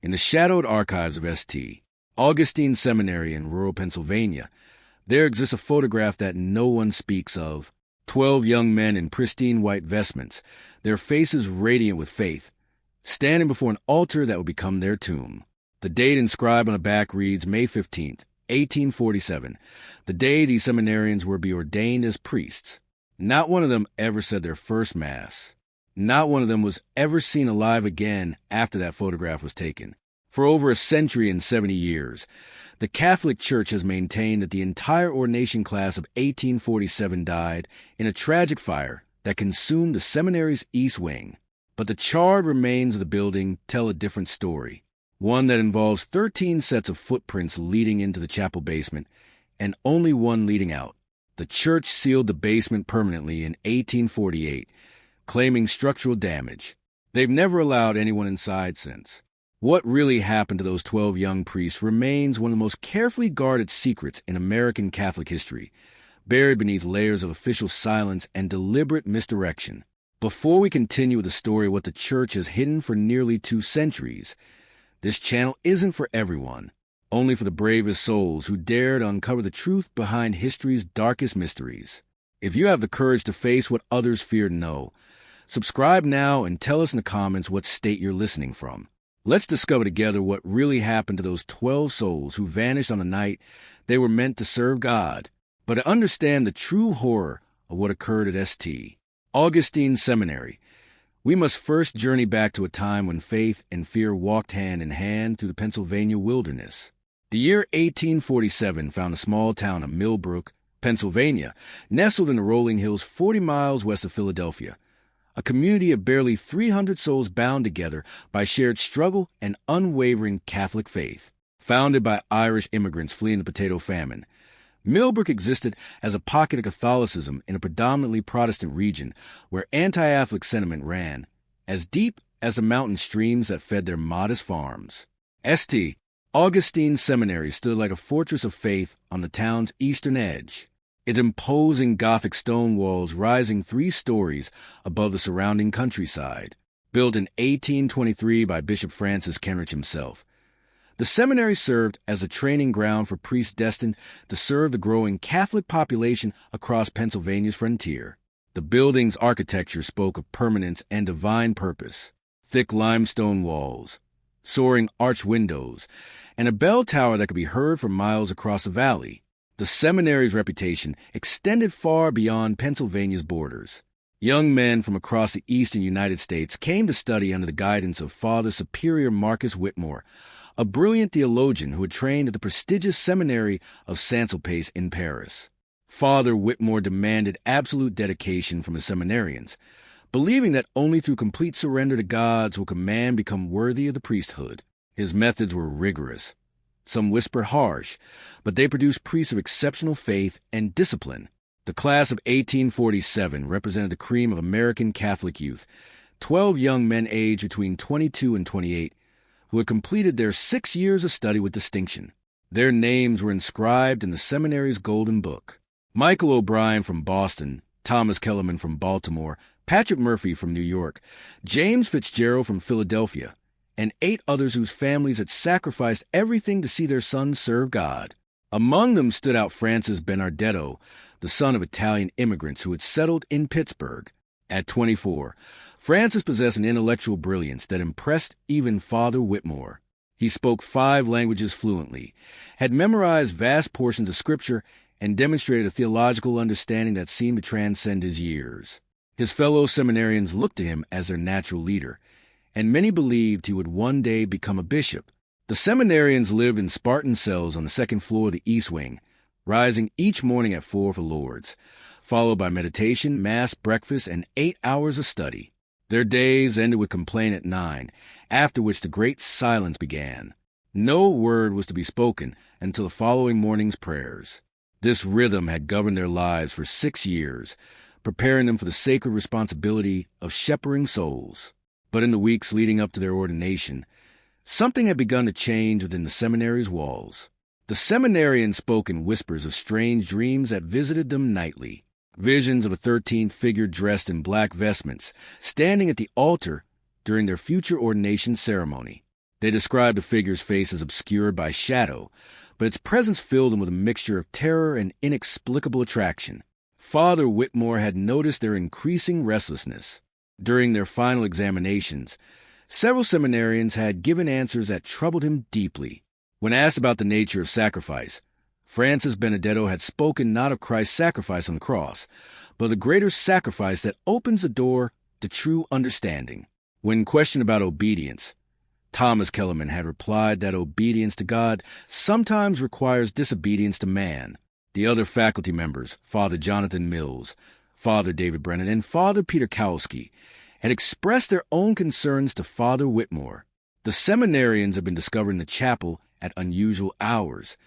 In the shadowed archives of St. Augustine Seminary in rural Pennsylvania, there exists a photograph that no one speaks of. 12 young men in pristine white vestments, their faces radiant with faith, standing before an altar that would become their tomb. The date inscribed on the back reads May 15th, 1847, the day these seminarians were to be ordained as priests. Not one of them ever said their first Mass. Not one of them was ever seen alive again after that photograph was taken. For over a century and 70 years, the Catholic Church has maintained that the entire ordination class of 1847 died in a tragic fire that consumed the seminary's east wing. But the charred remains of the building tell a different story, one that involves 13 sets of footprints leading into the chapel basement and only one leading out. The church sealed the basement permanently in 1848, claiming structural damage. They've never allowed anyone inside since. What really happened to those 12 young priests remains one of the most carefully guarded secrets in American Catholic history, buried beneath layers of official silence and deliberate misdirection. Before we continue with the story of what the Church has hidden for nearly 2 centuries, this channel isn't for everyone, only for the bravest souls who dare to uncover the truth behind history's darkest mysteries. If you have the courage to face what others fear to know, subscribe now and tell us in the comments what state you're listening from. Let's discover together what really happened to those 12 souls who vanished on the night they were meant to serve God. But to understand the true horror of what occurred at St. Augustine Seminary, we must first journey back to a time when faith and fear walked hand in hand through the Pennsylvania wilderness. The year 1847 found the small town of Millbrook, Pennsylvania, nestled in the rolling hills 40 miles west of Philadelphia. A community of barely 300 souls bound together by shared struggle and unwavering Catholic faith. Founded by Irish immigrants fleeing the potato famine, Millbrook existed as a pocket of Catholicism in a predominantly Protestant region where anti-Catholic sentiment ran as deep as the mountain streams that fed their modest farms. St. Augustine Seminary stood like a fortress of faith on the town's eastern edge, its imposing Gothic stone walls rising 3 stories above the surrounding countryside. Built in 1823 by Bishop Francis Kenrich himself, the seminary served as a training ground for priests destined to serve the growing Catholic population across Pennsylvania's frontier. The building's architecture spoke of permanence and divine purpose. Thick limestone walls, soaring arched windows, and a bell tower that could be heard for miles across the valley. The seminary's reputation extended far beyond Pennsylvania's borders. Young men from across the eastern United States came to study under the guidance of Father Superior Marcus Whitmore, a brilliant theologian who had trained at the prestigious seminary of Saint-Sulpice in Paris. Father Whitmore demanded absolute dedication from his seminarians, believing that only through complete surrender to God will a man become worthy of the priesthood. His methods were rigorous. Some whisper harsh, but they produced priests of exceptional faith and discipline. The class of 1847 represented the cream of American Catholic youth, 12 young men aged between 22 and 28, who had completed their 6 years of study with distinction. Their names were inscribed in the seminary's golden book. Michael O'Brien from Boston, Thomas Kellerman from Baltimore, Patrick Murphy from New York, James Fitzgerald from Philadelphia, and 8 others whose families had sacrificed everything to see their sons serve God. Among them stood out Francis Bernardetto, the son of Italian immigrants who had settled in Pittsburgh. At 24, Francis possessed an intellectual brilliance that impressed even Father Whitmore. He spoke 5 languages fluently, had memorized vast portions of Scripture, and demonstrated a theological understanding that seemed to transcend his years. His fellow seminarians looked to him as their natural leader, and many believed he would one day become a bishop. The seminarians lived in Spartan cells on the 2nd floor of the East Wing, rising each morning at 4 for Lord's, followed by meditation, Mass, breakfast, and 8 hours of study. Their days ended with complaint at 9, after which the great silence began. No word was to be spoken until the following morning's prayers. This rhythm had governed their lives for 6 years, preparing them for the sacred responsibility of shepherding souls. But in the weeks leading up to their ordination, something had begun to change within the seminary's walls. The seminarians spoke in whispers of strange dreams that visited them nightly. Visions of a 13th figure dressed in black vestments, standing at the altar during their future ordination ceremony. They described the figure's face as obscured by shadow, but its presence filled them with a mixture of terror and inexplicable attraction. Father Whitmore had noticed their increasing restlessness. During their final examinations, several seminarians had given answers that troubled him deeply. When asked about the nature of sacrifice, Francis Benedetto had spoken not of Christ's sacrifice on the cross, but the greater sacrifice that opens the door to true understanding. When questioned about obedience, Thomas Kellerman had replied that obedience to God sometimes requires disobedience to man. The other faculty members, Father Jonathan Mills, Father David Brennan, and Father Peter Kowalski, had expressed their own concerns to Father Whitmore. The seminarians had been discovered in the chapel at unusual hours,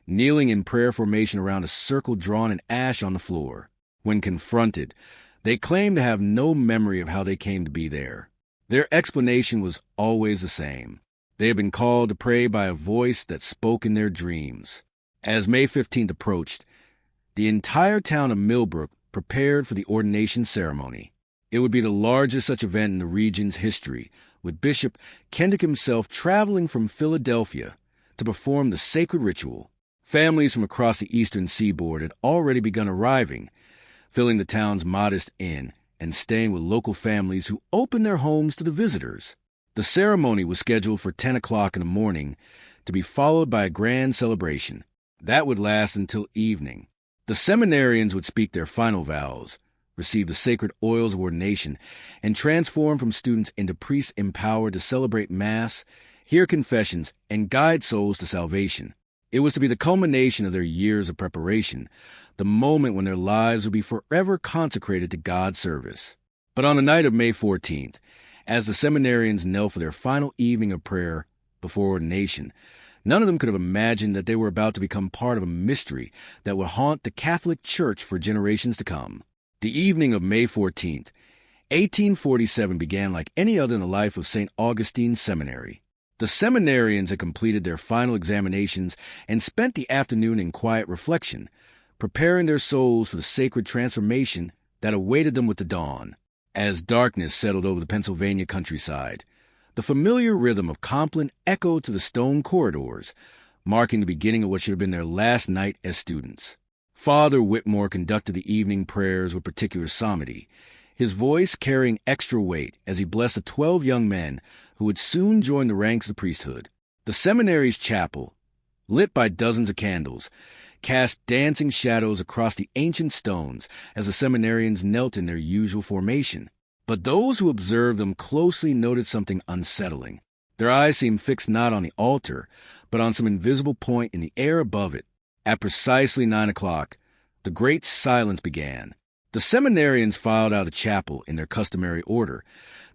kneeling in prayer formation around a circle drawn in ash on the floor. When confronted, they claimed to have no memory of how they came to be there. Their explanation was always the same. They had been called to pray by a voice that spoke in their dreams. As May 15th approached, the entire town of Millbrook prepared for the ordination ceremony. It would be the largest such event in the region's history, with Bishop Kendrick himself traveling from Philadelphia to perform the sacred ritual. Families from across the eastern seaboard had already begun arriving, filling the town's modest inn and staying with local families who opened their homes to the visitors. The ceremony was scheduled for 10 o'clock in the morning to be followed by a grand celebration. That would last until evening. The seminarians would speak their final vows, receive the sacred oils of ordination, and transform from students into priests empowered to celebrate Mass, hear confessions, and guide souls to salvation. It was to be the culmination of their years of preparation, the moment when their lives would be forever consecrated to God's service. But on the night of May 14th, as the seminarians knelt for their final evening of prayer before ordination, none of them could have imagined that they were about to become part of a mystery that would haunt the Catholic Church for generations to come. The evening of May 14th, 1847 began like any other in the life of St. Augustine's Seminary. The seminarians had completed their final examinations and spent the afternoon in quiet reflection, preparing their souls for the sacred transformation that awaited them with the dawn. As darkness settled over the Pennsylvania countryside, the familiar rhythm of Compline echoed to the stone corridors, marking the beginning of what should have been their last night as students. Father Whitmore conducted the evening prayers with particular psalmody, his voice carrying extra weight as he blessed the 12 young men who would soon join the ranks of the priesthood. The seminary's chapel, lit by dozens of candles, cast dancing shadows across the ancient stones as the seminarians knelt in their usual formation. But those who observed them closely noted something unsettling. Their eyes seemed fixed not on the altar, but on some invisible point in the air above it. At precisely 9 o'clock, the great silence began. The seminarians filed out of the chapel in their customary order,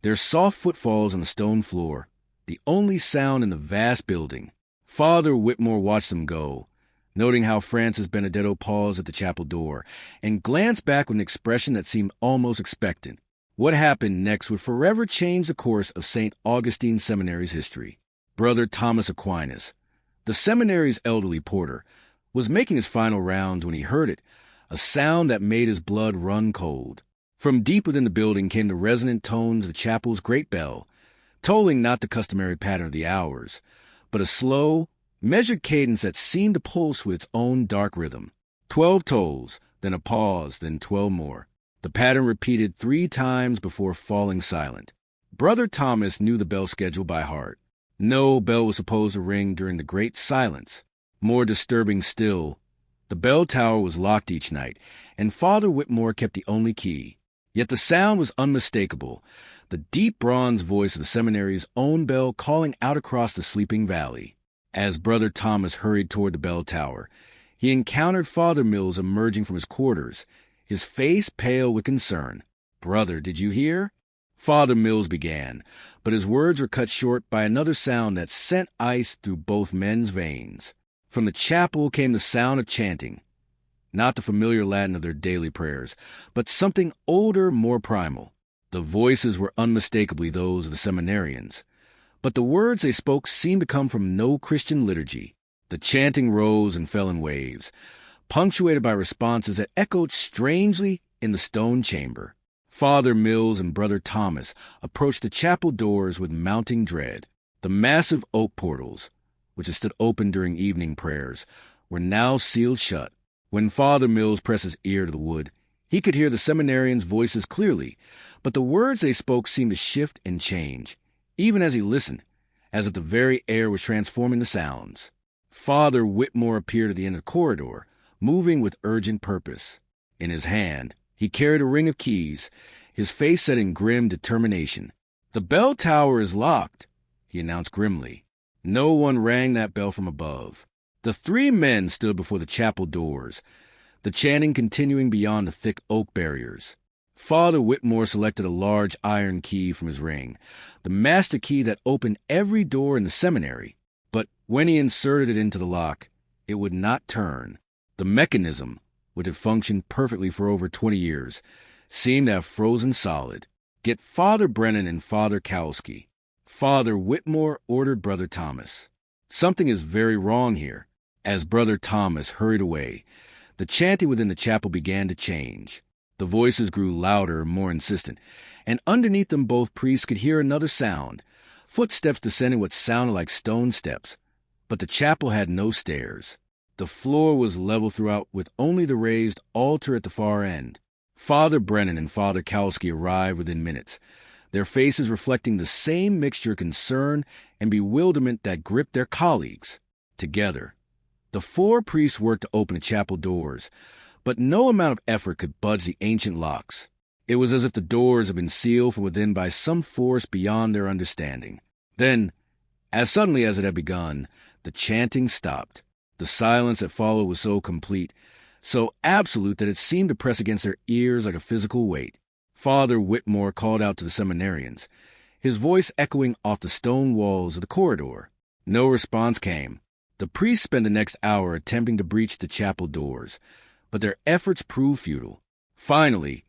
their soft footfalls on the stone floor, the only sound in the vast building. Father Whitmore watched them go, noting how Francis Benedetto paused at the chapel door and glanced back with an expression that seemed almost expectant. What happened next would forever change the course of St. Augustine Seminary's history. Brother Thomas Aquinas, the seminary's elderly porter, was making his final rounds when he heard it, a sound that made his blood run cold. From deep within the building came the resonant tones of the chapel's great bell, tolling not the customary pattern of the hours, but a slow, measured cadence that seemed to pulse with its own dark rhythm. 12 tolls, then a pause, then 12 more. The pattern repeated 3 times before falling silent. Brother Thomas knew the bell schedule by heart. No bell was supposed to ring during the great silence. More disturbing still, the bell tower was locked each night, and Father Whitmore kept the only key. Yet the sound was unmistakable, the deep bronze voice of the seminary's own bell calling out across the sleeping valley. As Brother Thomas hurried toward the bell tower, he encountered Father Mills emerging from his quarters, his face pale with concern. "Brother, did you hear?" Father Mills began, but his words were cut short by another sound that sent ice through both men's veins. From the chapel came the sound of chanting, not the familiar Latin of their daily prayers, but something older, more primal. The voices were unmistakably those of the seminarians, but the words they spoke seemed to come from no Christian liturgy. The chanting rose and fell in waves, punctuated by responses that echoed strangely in the stone chamber. Father Mills and Brother Thomas approached the chapel doors with mounting dread. The massive oak portals, which had stood open during evening prayers, were now sealed shut. When Father Mills pressed his ear to the wood, he could hear the seminarians' voices clearly, but the words they spoke seemed to shift and change, even as he listened, as if the very air was transforming the sounds. Father Whitmore appeared at the end of the corridor, moving with urgent purpose. In his hand, he carried a ring of keys, his face set in grim determination. "The bell tower is locked," he announced grimly. No one rang that bell from above. The three men stood before the chapel doors, the chanting continuing beyond the thick oak barriers. Father Whitmore selected a large iron key from his ring, the master key that opened every door in the seminary. But when he inserted it into the lock, it would not turn. The mechanism, which had functioned perfectly for over 20 years, seemed to have frozen solid. "Get Father Brennan and Father Kowalski." Father Whitmore ordered Brother Thomas. "Something is very wrong here." As Brother Thomas hurried away, the chanting within the chapel began to change. The voices grew louder, more insistent, and underneath them both priests could hear another sound, footsteps descending what sounded like stone steps. But the chapel had no stairs. The floor was level throughout, with only the raised altar at the far end. Father Brennan and Father Kowalski arrived within minutes, their faces reflecting the same mixture of concern and bewilderment that gripped their colleagues. Together, the four priests worked to open the chapel doors, but no amount of effort could budge the ancient locks. It was as if the doors had been sealed from within by some force beyond their understanding. Then, as suddenly as it had begun, the chanting stopped. The silence that followed was so complete, so absolute that it seemed to press against their ears like a physical weight. Father Whitmore called out to the seminarians, his voice echoing off the stone walls of the corridor. No response came. The priests spent the next hour attempting to breach the chapel doors, but their efforts proved futile. Finally,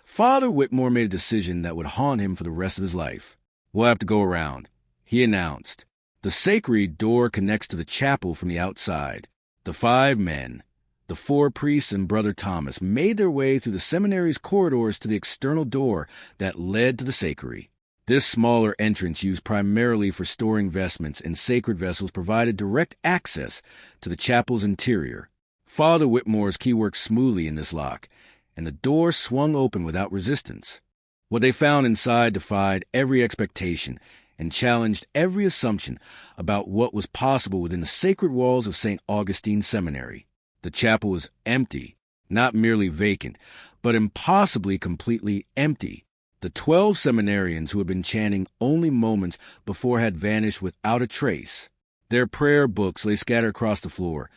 Father Whitmore made a decision that would haunt him for the rest of his life. "We'll have to go around," he announced. "The sacred door connects to the chapel from the outside." The 5 men, the 4 priests and Brother Thomas, made their way through the seminary's corridors to the external door that led to the sacred. This smaller entrance, used primarily for storing vestments and sacred vessels, provided direct access to the chapel's interior. Father Whitmore's key worked smoothly in this lock, and the door swung open without resistance. What they found inside defied every expectation and challenged every assumption about what was possible within the sacred walls of St. Augustine Seminary. The chapel was empty, not merely vacant, but impossibly completely empty. The 12 seminarians who had been chanting only moments before had vanished without a trace. Their prayer books lay scattered across the floor,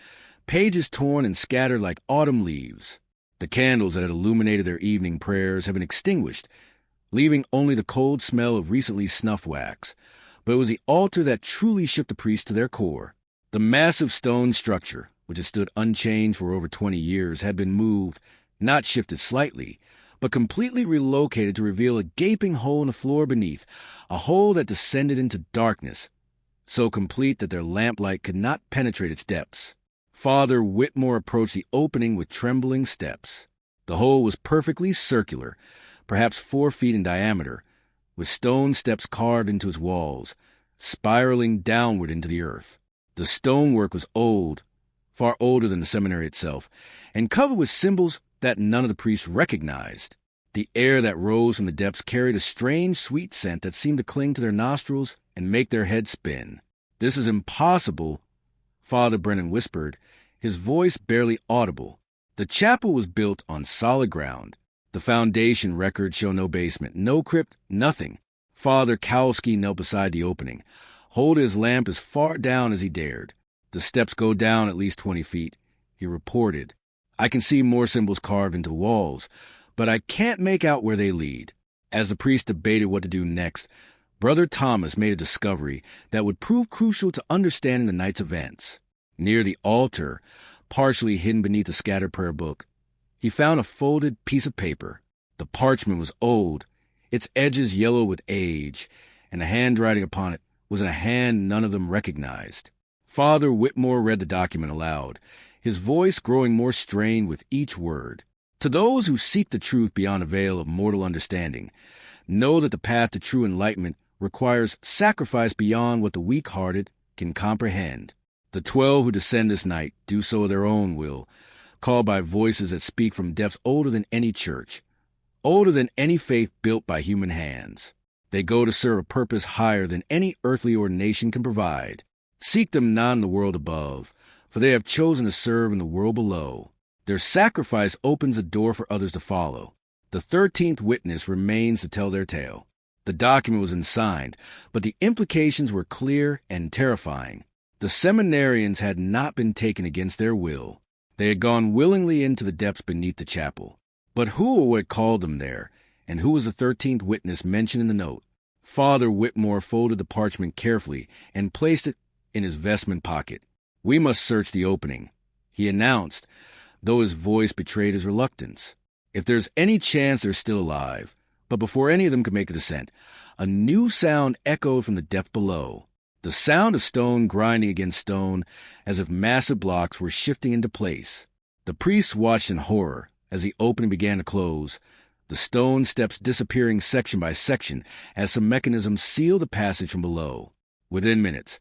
pages torn and scattered like autumn leaves. The candles that had illuminated their evening prayers had been extinguished, leaving only the cold smell of recently snuffed wax. But it was the altar that truly shook the priests to their core. The massive stone structure, which had stood unchanged for over 20 years, had been moved, not shifted slightly, but completely relocated to reveal a gaping hole in the floor beneath, a hole that descended into darkness, so complete that their lamplight could not penetrate its depths. Father Whitmore approached the opening with trembling steps. The hole was perfectly circular, perhaps 4 feet in diameter, with stone steps carved into its walls, spiraling downward into the earth. The stonework was old, far older than the seminary itself, and covered with symbols that none of the priests recognized. The air that rose from the depths carried a strange, sweet scent that seemed to cling to their nostrils and make their heads spin. "This is impossible," Father Brennan whispered, his voice barely audible. The chapel was built on solid ground. The foundation records show no basement, no crypt, nothing. Father Kowalski knelt beside the opening, holding his lamp as far down as he dared. "The steps go down at least 20 feet, he reported. "I can see more symbols carved into the walls, but I can't make out where they lead." As the priest debated what to do next, Brother Thomas made a discovery that would prove crucial to understanding the night's events. Near the altar, partially hidden beneath a scattered prayer book, he found a folded piece of paper. The parchment was old, its edges yellow with age, and the handwriting upon it was in a hand none of them recognized. Father Whitmore read the document aloud, his voice growing more strained with each word. "To those who seek the truth beyond the veil of mortal understanding, know that the path to true enlightenment requires sacrifice beyond what the weak-hearted can comprehend. The 12 who descend this night do so of their own will, called by voices that speak from depths older than any church, older than any faith built by human hands. They go to serve a purpose higher than any earthly ordination can provide. Seek them not in the world above, for they have chosen to serve in the world below. Their sacrifice opens a door for others to follow. The 13th witness remains to tell their tale. The document was unsigned, but the implications were clear and terrifying. The seminarians had not been taken against their will. They had gone willingly into the depths beneath the chapel. But who or what called them there, and who was the 13th witness mentioned in the note? Father Whitmore folded the parchment carefully and placed it in his vestment pocket. "We must search the opening," he announced, though his voice betrayed his reluctance. "If there's any chance they're still alive." But before any of them could make the descent, a new sound echoed from the depth below. The sound of stone grinding against stone, as if massive blocks were shifting into place. The priests watched in horror as the opening began to close, the stone steps disappearing section by section as some mechanism sealed the passage from below. Within minutes,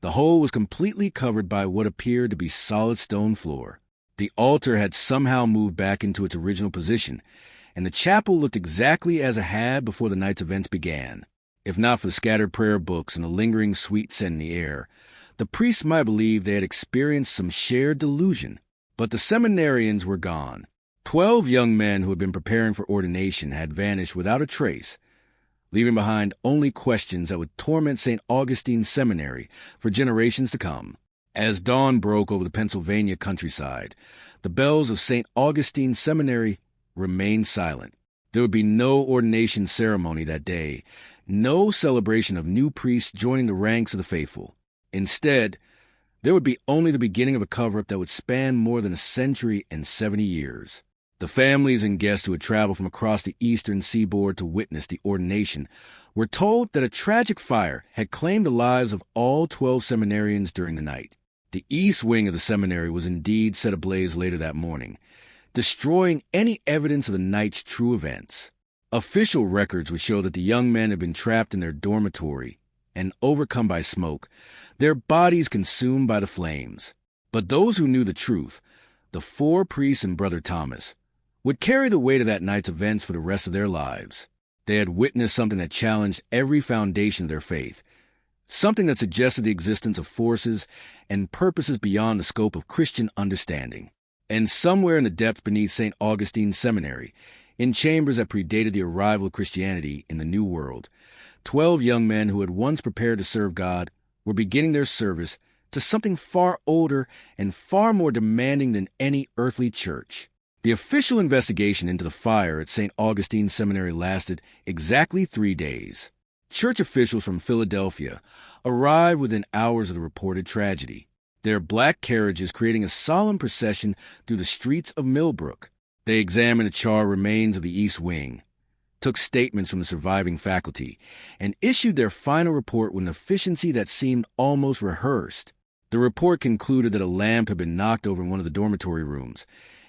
the hole was completely covered by what appeared to be solid stone floor. The altar had somehow moved back into its original position, and the chapel looked exactly as it had before the night's events began. If not for the scattered prayer books and the lingering sweet scent in the air, the priests might believe they had experienced some shared delusion. But the seminarians were gone. 12 young men who had been preparing for ordination had vanished without a trace, leaving behind only questions that would torment St. Augustine's Seminary for generations to come. As dawn broke over the Pennsylvania countryside, the bells of St. Augustine's Seminary remained silent. There would be no ordination ceremony that day, no celebration of new priests joining the ranks of the faithful. Instead, there would be only the beginning of a cover-up that would span more than a century and 70 years. The families and guests who had traveled from across the eastern seaboard to witness the ordination were told that a tragic fire had claimed the lives of all 12 seminarians during the night. The east wing of the seminary was indeed set ablaze later that morning, destroying any evidence of the night's true events. Official records would show that the young men had been trapped in their dormitory and overcome by smoke, their bodies consumed by the flames. But those who knew the truth, the 4 priests and Brother Thomas, would carry the weight of that night's events for the rest of their lives. They had witnessed something that challenged every foundation of their faith, something that suggested the existence of forces and purposes beyond the scope of Christian understanding. And somewhere in the depths beneath St. Augustine's Seminary, in chambers that predated the arrival of Christianity in the New World, 12 young men who had once prepared to serve God were beginning their service to something far older and far more demanding than any earthly church. The official investigation into the fire at St. Augustine's Seminary lasted exactly 3 days. Church officials from Philadelphia arrived within hours of the reported tragedy, their black carriages creating a solemn procession through the streets of Millbrook. They examined the charred remains of the East Wing, took statements from the surviving faculty, and issued their final report with an efficiency that seemed almost rehearsed. The report concluded that a lamp had been knocked over in one of the dormitory rooms,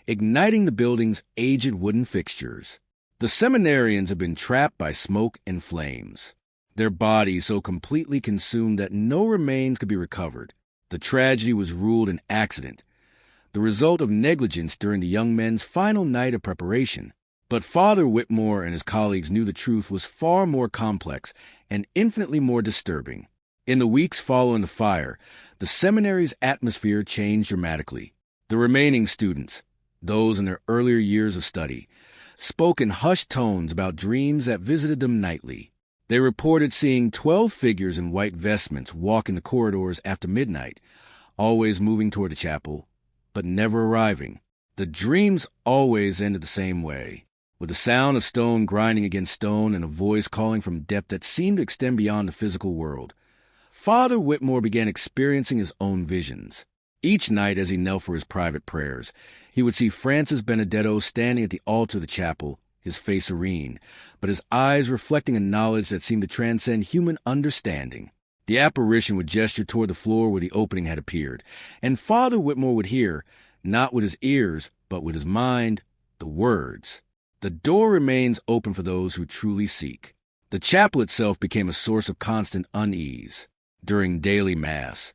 igniting the building's aged wooden fixtures. The seminarians had been trapped by smoke and flames, their bodies so completely consumed that no remains could be recovered. The tragedy was ruled an accident, the result of negligence during the young men's final night of preparation. But Father Whitmore and his colleagues knew the truth was far more complex and infinitely more disturbing. In the weeks following the fire, the seminary's atmosphere changed dramatically. The remaining students, those in their earlier years of study, spoke in hushed tones about dreams that visited them nightly. They reported seeing 12 figures in white vestments walk in the corridors after midnight, always moving toward the chapel, but never arriving. The dreams always ended the same way, with the sound of stone grinding against stone and a voice calling from depth that seemed to extend beyond the physical world. Father Whitmore began experiencing his own visions. Each night as he knelt for his private prayers, he would see Francis Benedetto standing at the altar of the chapel, his face serene, but his eyes reflecting a knowledge that seemed to transcend human understanding. The apparition would gesture toward the floor where the opening had appeared, and Father Whitmore would hear, not with his ears, but with his mind, the words, "The door remains open for those who truly seek." The chapel itself became a source of constant unease. During daily Mass,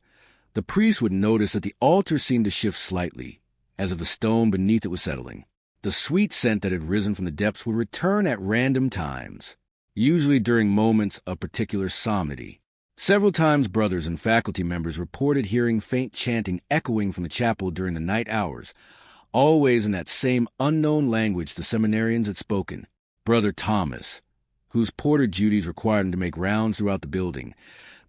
the priest would notice that the altar seemed to shift slightly, as if the stone beneath it was settling. The sweet scent that had risen from the depths would return at random times, usually during moments of particular solemnity. Several times brothers and faculty members reported hearing faint chanting echoing from the chapel during the night hours, always in that same unknown language the seminarians had spoken. Brother Thomas, whose porter duties required him to make rounds throughout the building,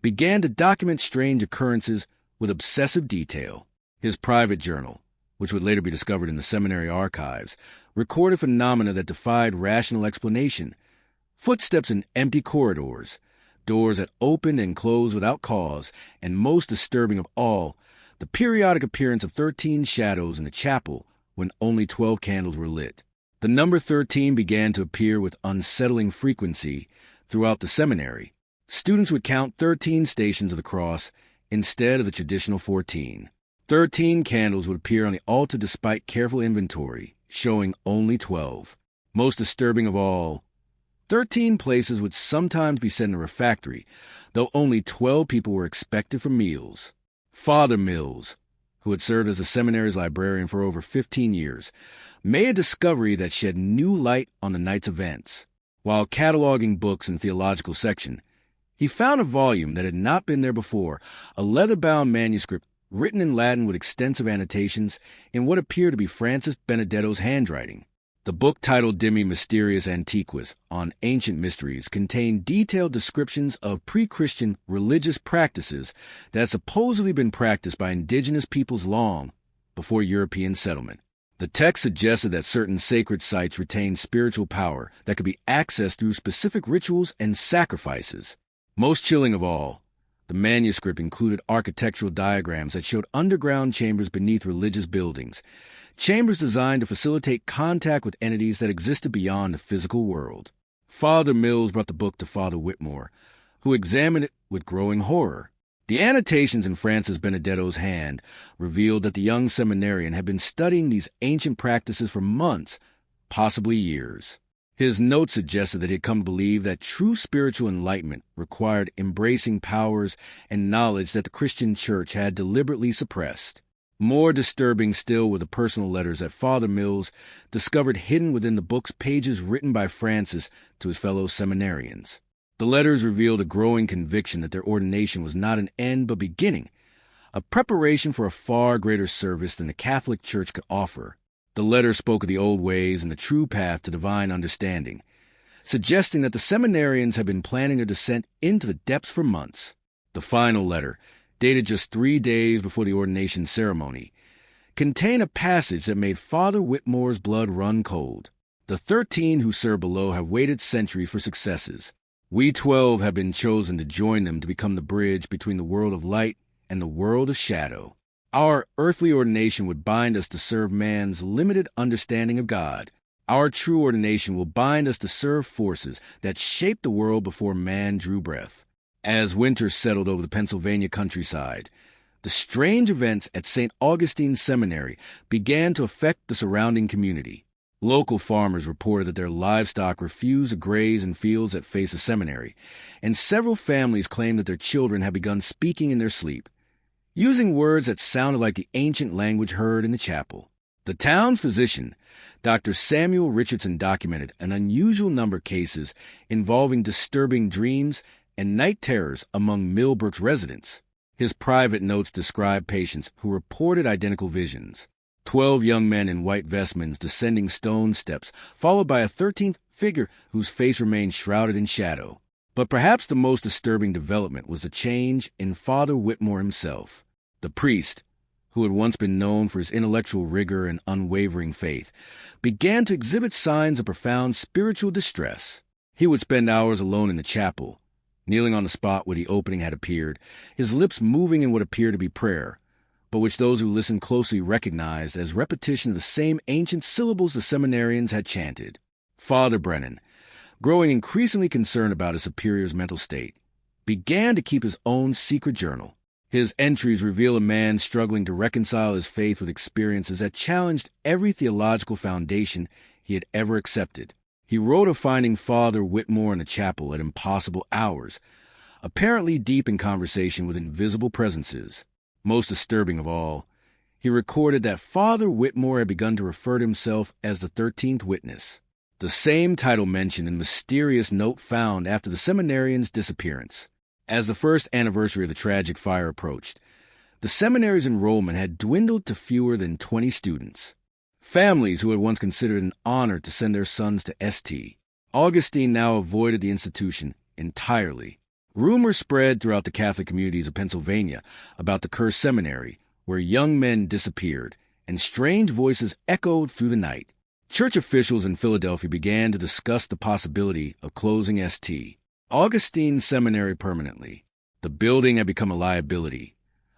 began to document strange occurrences with obsessive detail. His private journal, which would later be discovered in the seminary archives, recorded phenomena that defied rational explanation. Footsteps in empty corridors, doors that opened and closed without cause, and most disturbing of all, the periodic appearance of 13 shadows in the chapel when only 12 candles were lit. The number 13 began to appear with unsettling frequency throughout the seminary. Students would count 13 stations of the cross instead of the traditional 14. 13 candles would appear on the altar despite careful inventory, showing only 12. Most disturbing of all, 13 places would sometimes be set in a refectory, though only 12 people were expected for meals. Father Mills, who had served as the seminary's librarian for over 15 years, made a discovery that shed new light on the night's events. While cataloging books in the theological section, he found a volume that had not been there before, a leather-bound manuscript written in Latin with extensive annotations in what appeared to be Francis Benedetto's handwriting. The book, titled De Mysteriis Antiquis, on ancient mysteries, contained detailed descriptions of pre-Christian religious practices that had supposedly been practiced by indigenous peoples long before European settlement. The text suggested that certain sacred sites retained spiritual power that could be accessed through specific rituals and sacrifices. Most chilling of all, the manuscript included architectural diagrams that showed underground chambers beneath religious buildings, chambers designed to facilitate contact with entities that existed beyond the physical world. Father Mills brought the book to Father Whitmore, who examined it with growing horror. The annotations in Francis Benedetto's hand revealed that the young seminarian had been studying these ancient practices for months, possibly years. His notes suggested that he had come to believe that true spiritual enlightenment required embracing powers and knowledge that the Christian Church had deliberately suppressed. More disturbing still were the personal letters that Father Mills discovered hidden within the book's pages written by Francis to his fellow seminarians. The letters revealed a growing conviction that their ordination was not an end but beginning, a preparation for a far greater service than the Catholic Church could offer. The letters spoke of the old ways and the true path to divine understanding, suggesting that the seminarians had been planning their descent into the depths for months. The final letter, dated just 3 days before the ordination ceremony, contained a passage that made Father Whitmore's blood run cold. The 13 who serve below have waited centuries for successes. We 12 have been chosen to join them to become the bridge between the world of light and the world of shadow. Our earthly ordination would bind us to serve man's limited understanding of God. Our true ordination will bind us to serve forces that shaped the world before man drew breath. As winter settled over the Pennsylvania countryside, the strange events at St. Augustine's Seminary began to affect the surrounding community. Local farmers reported that their livestock refused to graze in fields that face the seminary, and several families claimed that their children had begun speaking in their sleep, using words that sounded like the ancient language heard in the chapel. The town's physician, Dr. Samuel Richardson, documented an unusual number of cases involving disturbing dreams and night terrors among Millbrook's residents. His private notes describe patients who reported identical visions. 12 young men in white vestments descending stone steps, followed by a 13th figure whose face remained shrouded in shadow. But perhaps the most disturbing development was the change in Father Whitmore himself. The priest, who had once been known for his intellectual rigor and unwavering faith, began to exhibit signs of profound spiritual distress. He would spend hours alone in the chapel, kneeling on the spot where the opening had appeared, his lips moving in what appeared to be prayer, but which those who listened closely recognized as repetition of the same ancient syllables the seminarians had chanted. Father Brennan, growing increasingly concerned about his superior's mental state, began to keep his own secret journal. His entries reveal a man struggling to reconcile his faith with experiences that challenged every theological foundation he had ever accepted. He wrote of finding Father Whitmore in the chapel at impossible hours, apparently deep in conversation with invisible presences. Most disturbing of all, he recorded that Father Whitmore had begun to refer to himself as the 13th Witness, the same title mentioned in the mysterious note found after the seminarian's disappearance. As the first anniversary of the tragic fire approached, the seminary's enrollment had dwindled to fewer than 20 students. Families who had once considered it an honor to send their sons to St. Augustine now avoided the institution entirely. Rumors spread throughout the Catholic communities of Pennsylvania about the cursed seminary, where young men disappeared, and strange voices echoed through the night. Church officials in Philadelphia began to discuss the possibility of closing St. Augustine Seminary permanently. The building had become a liability,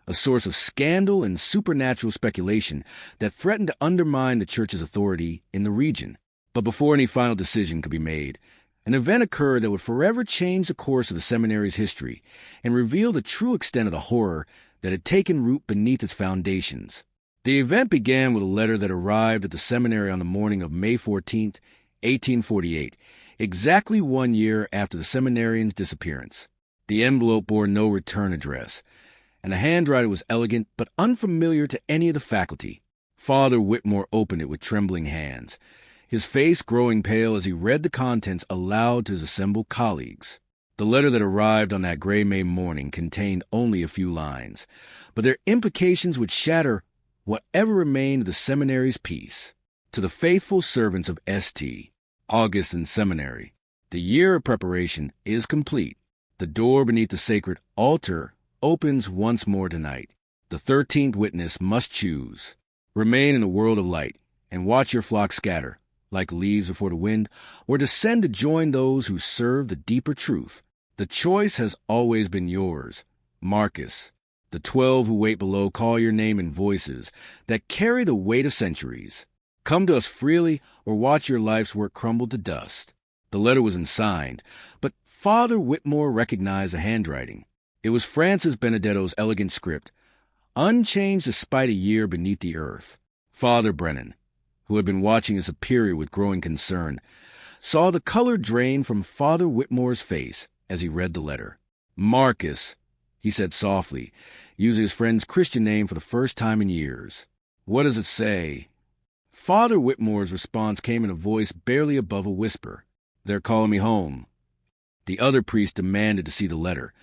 a source of scandal and supernatural speculation that threatened to undermine the church's authority in the region. But before any final decision could be made, an event occurred that would forever change the course of the seminary's history and reveal the true extent of the horror that had taken root beneath its foundations. The event began with a letter that arrived at the seminary on the morning of May 14, 1848, exactly 1 year after the seminarian's disappearance. The envelope bore no return address, and the handwriting was elegant but unfamiliar to any of the faculty. Father Whitmore opened it with trembling hands, his face growing pale as he read the contents aloud to his assembled colleagues. The letter that arrived on that gray May morning contained only a few lines, but their implications would shatter whatever remained of the seminary's peace. To the faithful servants of St. Augustine Seminary, the year of preparation is complete. The door beneath the sacred altar opens once more tonight. The 13th Witness must choose. Remain in the world of light and watch your flock scatter, like leaves before the wind, or descend to join those who serve the deeper truth. The choice has always been yours. Marcus, the 12 who wait below call your name in voices that carry the weight of centuries. Come to us freely or watch your life's work crumble to dust. The letter was unsigned, but Father Whitmore recognized the handwriting. It was Francis Benedetto's elegant script, unchanged despite a year beneath the earth. Father Brennan, who had been watching his superior with growing concern, saw the color drain from Father Whitmore's face as he read the letter. Marcus, he said softly, using his friend's Christian name for the first time in years. What does it say? Father Whitmore's response came in a voice barely above a whisper. They're calling me home. The other priest demanded to see the letter,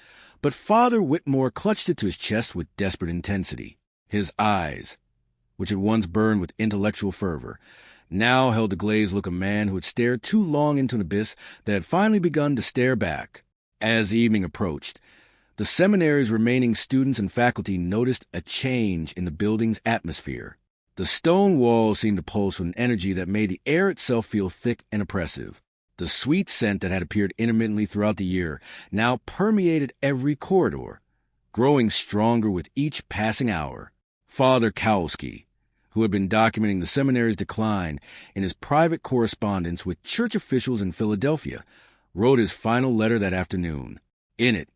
but Father Whitmore clutched it to his chest with desperate intensity. His eyes, which had once burned with intellectual fervor, now held the glazed look of a man who had stared too long into an abyss that had finally begun to stare back. As evening approached, the seminary's remaining students and faculty noticed a change in the building's atmosphere. The stone walls seemed to pulse with an energy that made the air itself feel thick and oppressive. The sweet scent that had appeared intermittently throughout the year now permeated every corridor, growing stronger with each passing hour. Father Kowalski, who had been documenting the seminary's decline in his private correspondence with church officials in Philadelphia, wrote his final letter that afternoon. In it,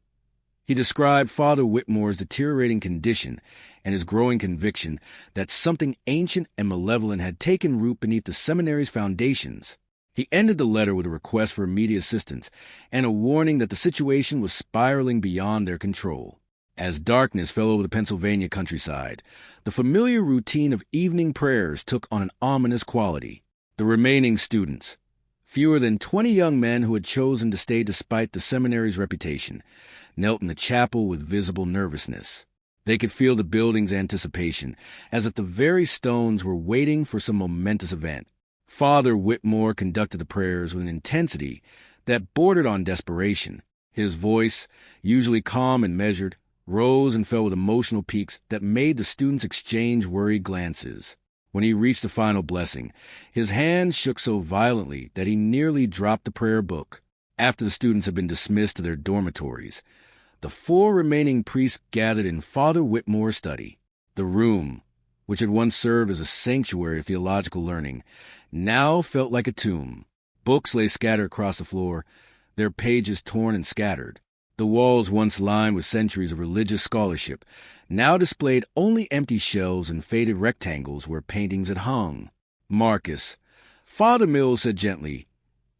he described Father Whitmore's deteriorating condition and his growing conviction that something ancient and malevolent had taken root beneath the seminary's foundations. He ended the letter with a request for immediate assistance and a warning that the situation was spiraling beyond their control. As darkness fell over the Pennsylvania countryside, the familiar routine of evening prayers took on an ominous quality. The remaining students, fewer than 20 young men who had chosen to stay despite the seminary's reputation, knelt in the chapel with visible nervousness. They could feel the building's anticipation, as if the very stones were waiting for some momentous event. Father Whitmore conducted the prayers with an intensity that bordered on desperation. His voice, usually calm and measured, rose and fell with emotional peaks that made the students exchange worried glances. When he reached the final blessing, his hand shook so violently that he nearly dropped the prayer book. After the students had been dismissed to their dormitories, the 4 remaining priests gathered in Father Whitmore's study. The room, which had once served as a sanctuary of theological learning, now felt like a tomb. Books lay scattered across the floor, their pages torn and scattered. The walls, once lined with centuries of religious scholarship, now displayed only empty shelves and faded rectangles where paintings had hung. Marcus, Father Mills said gently,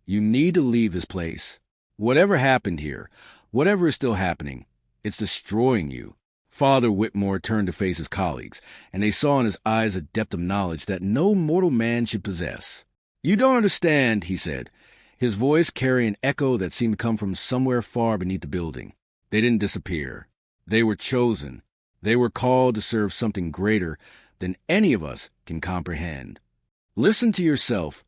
You need to leave this place. Whatever happened here, whatever is still happening, it's destroying you." Father Whitmore turned to face his colleagues, and they saw in his eyes a depth of knowledge that no mortal man should possess. "You don't understand," he said, his voice carrying an echo that seemed to come from somewhere far beneath the building. They didn't disappear. They were chosen. They were called to serve something greater than any of us can comprehend. "Listen to yourself,"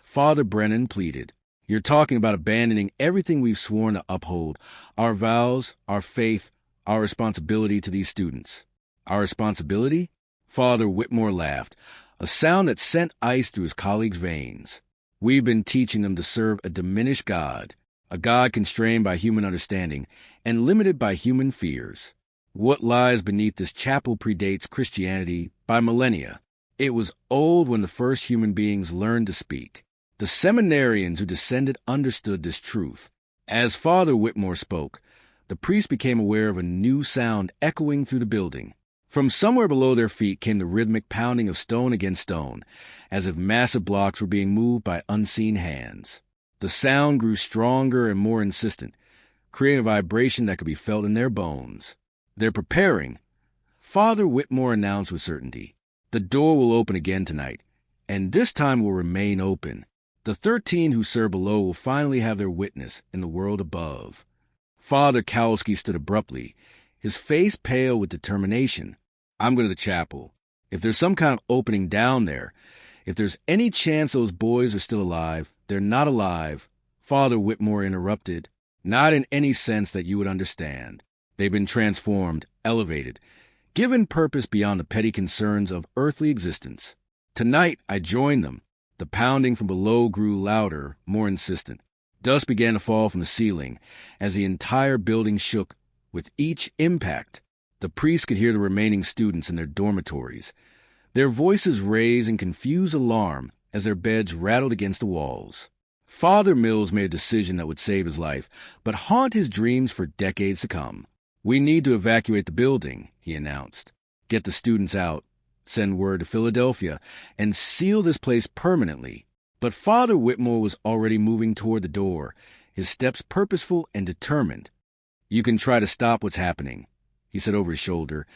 Father Brennan pleaded. "You're talking about abandoning everything we've sworn to uphold, our vows, our faith, our responsibility to these students." "Our responsibility?" Father Whitmore laughed, a sound that sent ice through his colleagues' veins. "We've been teaching them to serve a diminished God, a God constrained by human understanding and limited by human fears. What lies beneath this chapel predates Christianity by millennia. It was old when the first human beings learned to speak. The seminarians who descended understood this truth. As Father Whitmore spoke, the priests became aware of a new sound echoing through the building. From somewhere below their feet came the rhythmic pounding of stone against stone, as if massive blocks were being moved by unseen hands. The sound grew stronger and more insistent, creating a vibration that could be felt in their bones. "They're preparing," Father Whitmore announced with certainty. "The door will open again tonight, and this time will remain open. The 13 who serve below will finally have their witness in the world above." Father Kowalski stood abruptly, his face pale with determination. "I'm going to the chapel. If there's some kind of opening down there, if there's any chance those boys are still alive, they're not alive," Father Whitmore interrupted. "Not in any sense that you would understand. They've been transformed, elevated, given purpose beyond the petty concerns of earthly existence. Tonight I joined them." The pounding from below grew louder, more insistent. Dust began to fall from the ceiling as the entire building shook with each impact. The priests could hear the remaining students in their dormitories, their voices raised in confused alarm as their beds rattled against the walls. Father Mills made a decision that would save his life, but haunt his dreams for decades to come. "We need to evacuate the building," he announced. "Get the students out, send word to Philadelphia, and seal this place permanently." But Father Whitmore was already moving toward the door, his steps purposeful and determined. "You can try to stop what's happening," he said over his shoulder,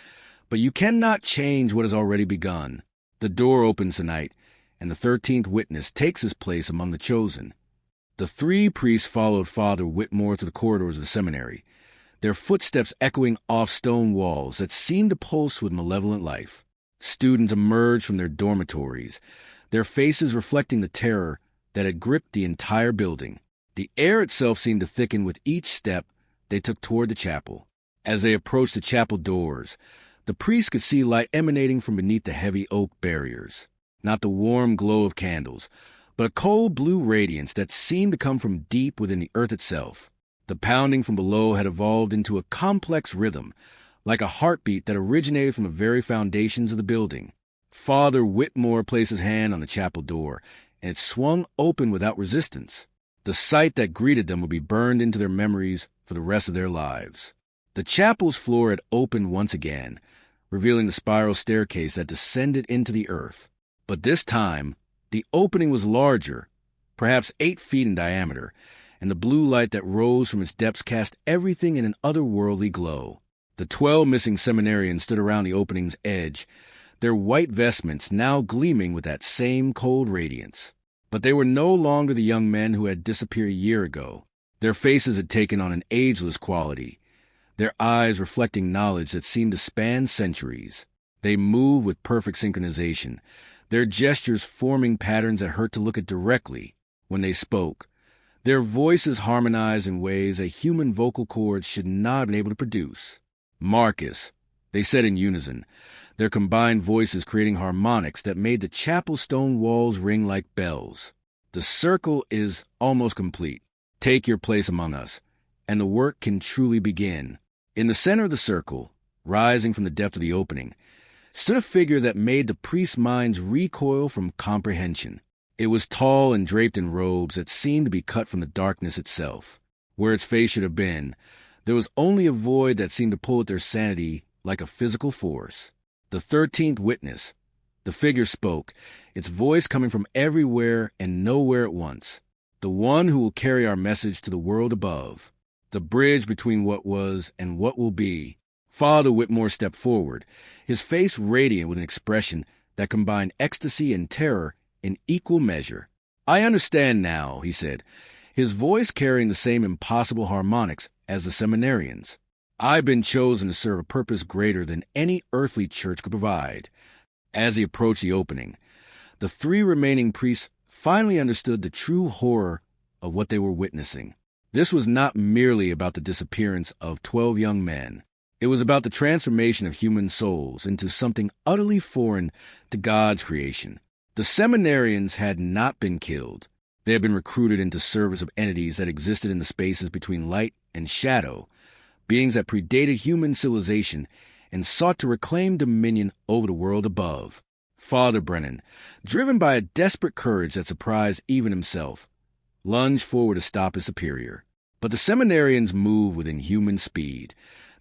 "but you cannot change what has already begun. The door opens tonight, and the 13th witness takes his place among the chosen." The 3 priests followed Father Whitmore through the corridors of the seminary, their footsteps echoing off stone walls that seemed to pulse with malevolent life. Students emerged from their dormitories, their faces reflecting the terror that had gripped the entire building. The air itself seemed to thicken with each step they took toward the chapel. As they approached the chapel doors, the priests could see light emanating from beneath the heavy oak barriers. Not the warm glow of candles, but a cold blue radiance that seemed to come from deep within the earth itself. The pounding from below had evolved into a complex rhythm, like a heartbeat that originated from the very foundations of the building. Father Whitmore placed his hand on the chapel door, and it swung open without resistance. The sight that greeted them would be burned into their memories for the rest of their lives. The chapel's floor had opened once again, revealing the spiral staircase that descended into the earth. But this time, the opening was larger, perhaps 8 feet in diameter, and the blue light that rose from its depths cast everything in an otherworldly glow. The 12 missing seminarians stood around the opening's edge, their white vestments now gleaming with that same cold radiance. But they were no longer the young men who had disappeared a year ago. Their faces had taken on an ageless quality, their eyes reflecting knowledge that seemed to span centuries. They moved with perfect synchronization, their gestures forming patterns that hurt to look at directly. When they spoke, their voices harmonized in ways a human vocal cords should not have been able to produce. "Marcus," they said in unison, their combined voices creating harmonics that made the chapel stone walls ring like bells. "The circle is almost complete. Take your place among us, and the work can truly begin." In the center of the circle, rising from the depth of the opening, stood a figure that made the priests' minds recoil from comprehension. It was tall and draped in robes that seemed to be cut from the darkness itself. Where its face should have been, there was only a void that seemed to pull at their sanity like a physical force. The 13th witness. The figure spoke, its voice coming from everywhere and nowhere at once. the one who will carry our message to the world above, the bridge between what was and what will be. Father Whitmore stepped forward, his face radiant with an expression that combined ecstasy and terror in equal measure. "I understand now," he said, his voice carrying the same impossible harmonics as the seminarians. "I've been chosen to serve a purpose greater than any earthly church could provide." As he approached the opening, the 3 remaining priests finally understood the true horror of what they were witnessing. This was not merely about the disappearance of 12 young men. It was about the transformation of human souls into something utterly foreign to God's creation. The seminarians had not been killed. They had been recruited into service of entities that existed in the spaces between light and shadow, beings that predated human civilization and sought to reclaim dominion over the world above. Father Brennan, driven by a desperate courage that surprised even himself, lunged forward to stop his superior. But the seminarians moved with inhuman speed,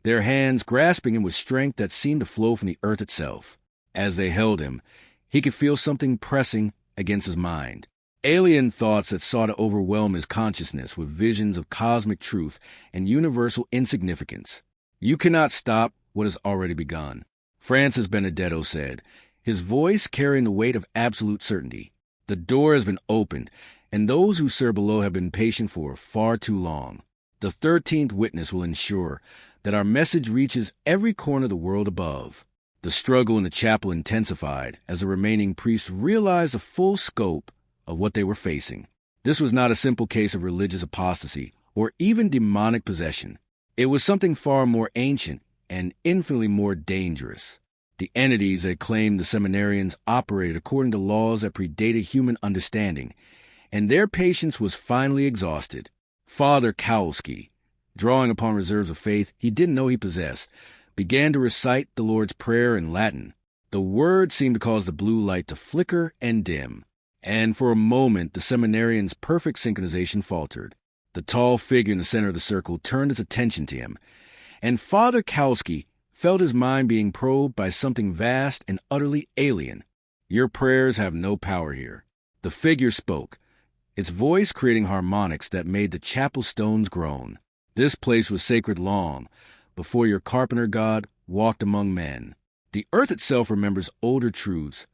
their hands grasping him with strength that seemed to flow from the earth itself. As they held him, he could feel something pressing against his mind. Alien thoughts that sought to overwhelm his consciousness with visions of cosmic truth and universal insignificance. "You cannot stop what has already begun," Francis Benedetto said, his voice carrying the weight of absolute certainty. "The door has been opened, and those who serve below have been patient for far too long. The 13th witness will ensure that our message reaches every corner of the world above." The struggle in the chapel intensified as the remaining priests realized the full scope of what they were facing. This was not a simple case of religious apostasy or even demonic possession. It was something far more ancient and infinitely more dangerous. The entities that claimed the seminarians operated according to laws that predated human understanding, and their patience was finally exhausted. Father Kowalski, drawing upon reserves of faith he didn't know he possessed, began to recite the Lord's Prayer in Latin. The words seemed to cause the blue light to flicker and dim, and for a moment the seminarian's perfect synchronization faltered. The tall figure in the center of the circle turned its attention to him, and Father Kowalski felt his mind being probed by something vast and utterly alien. "Your prayers have no power here." The figure spoke, its voice creating harmonics that made the chapel stones groan. "This place was sacred long before your carpenter God walked among men. The earth itself remembers older truths,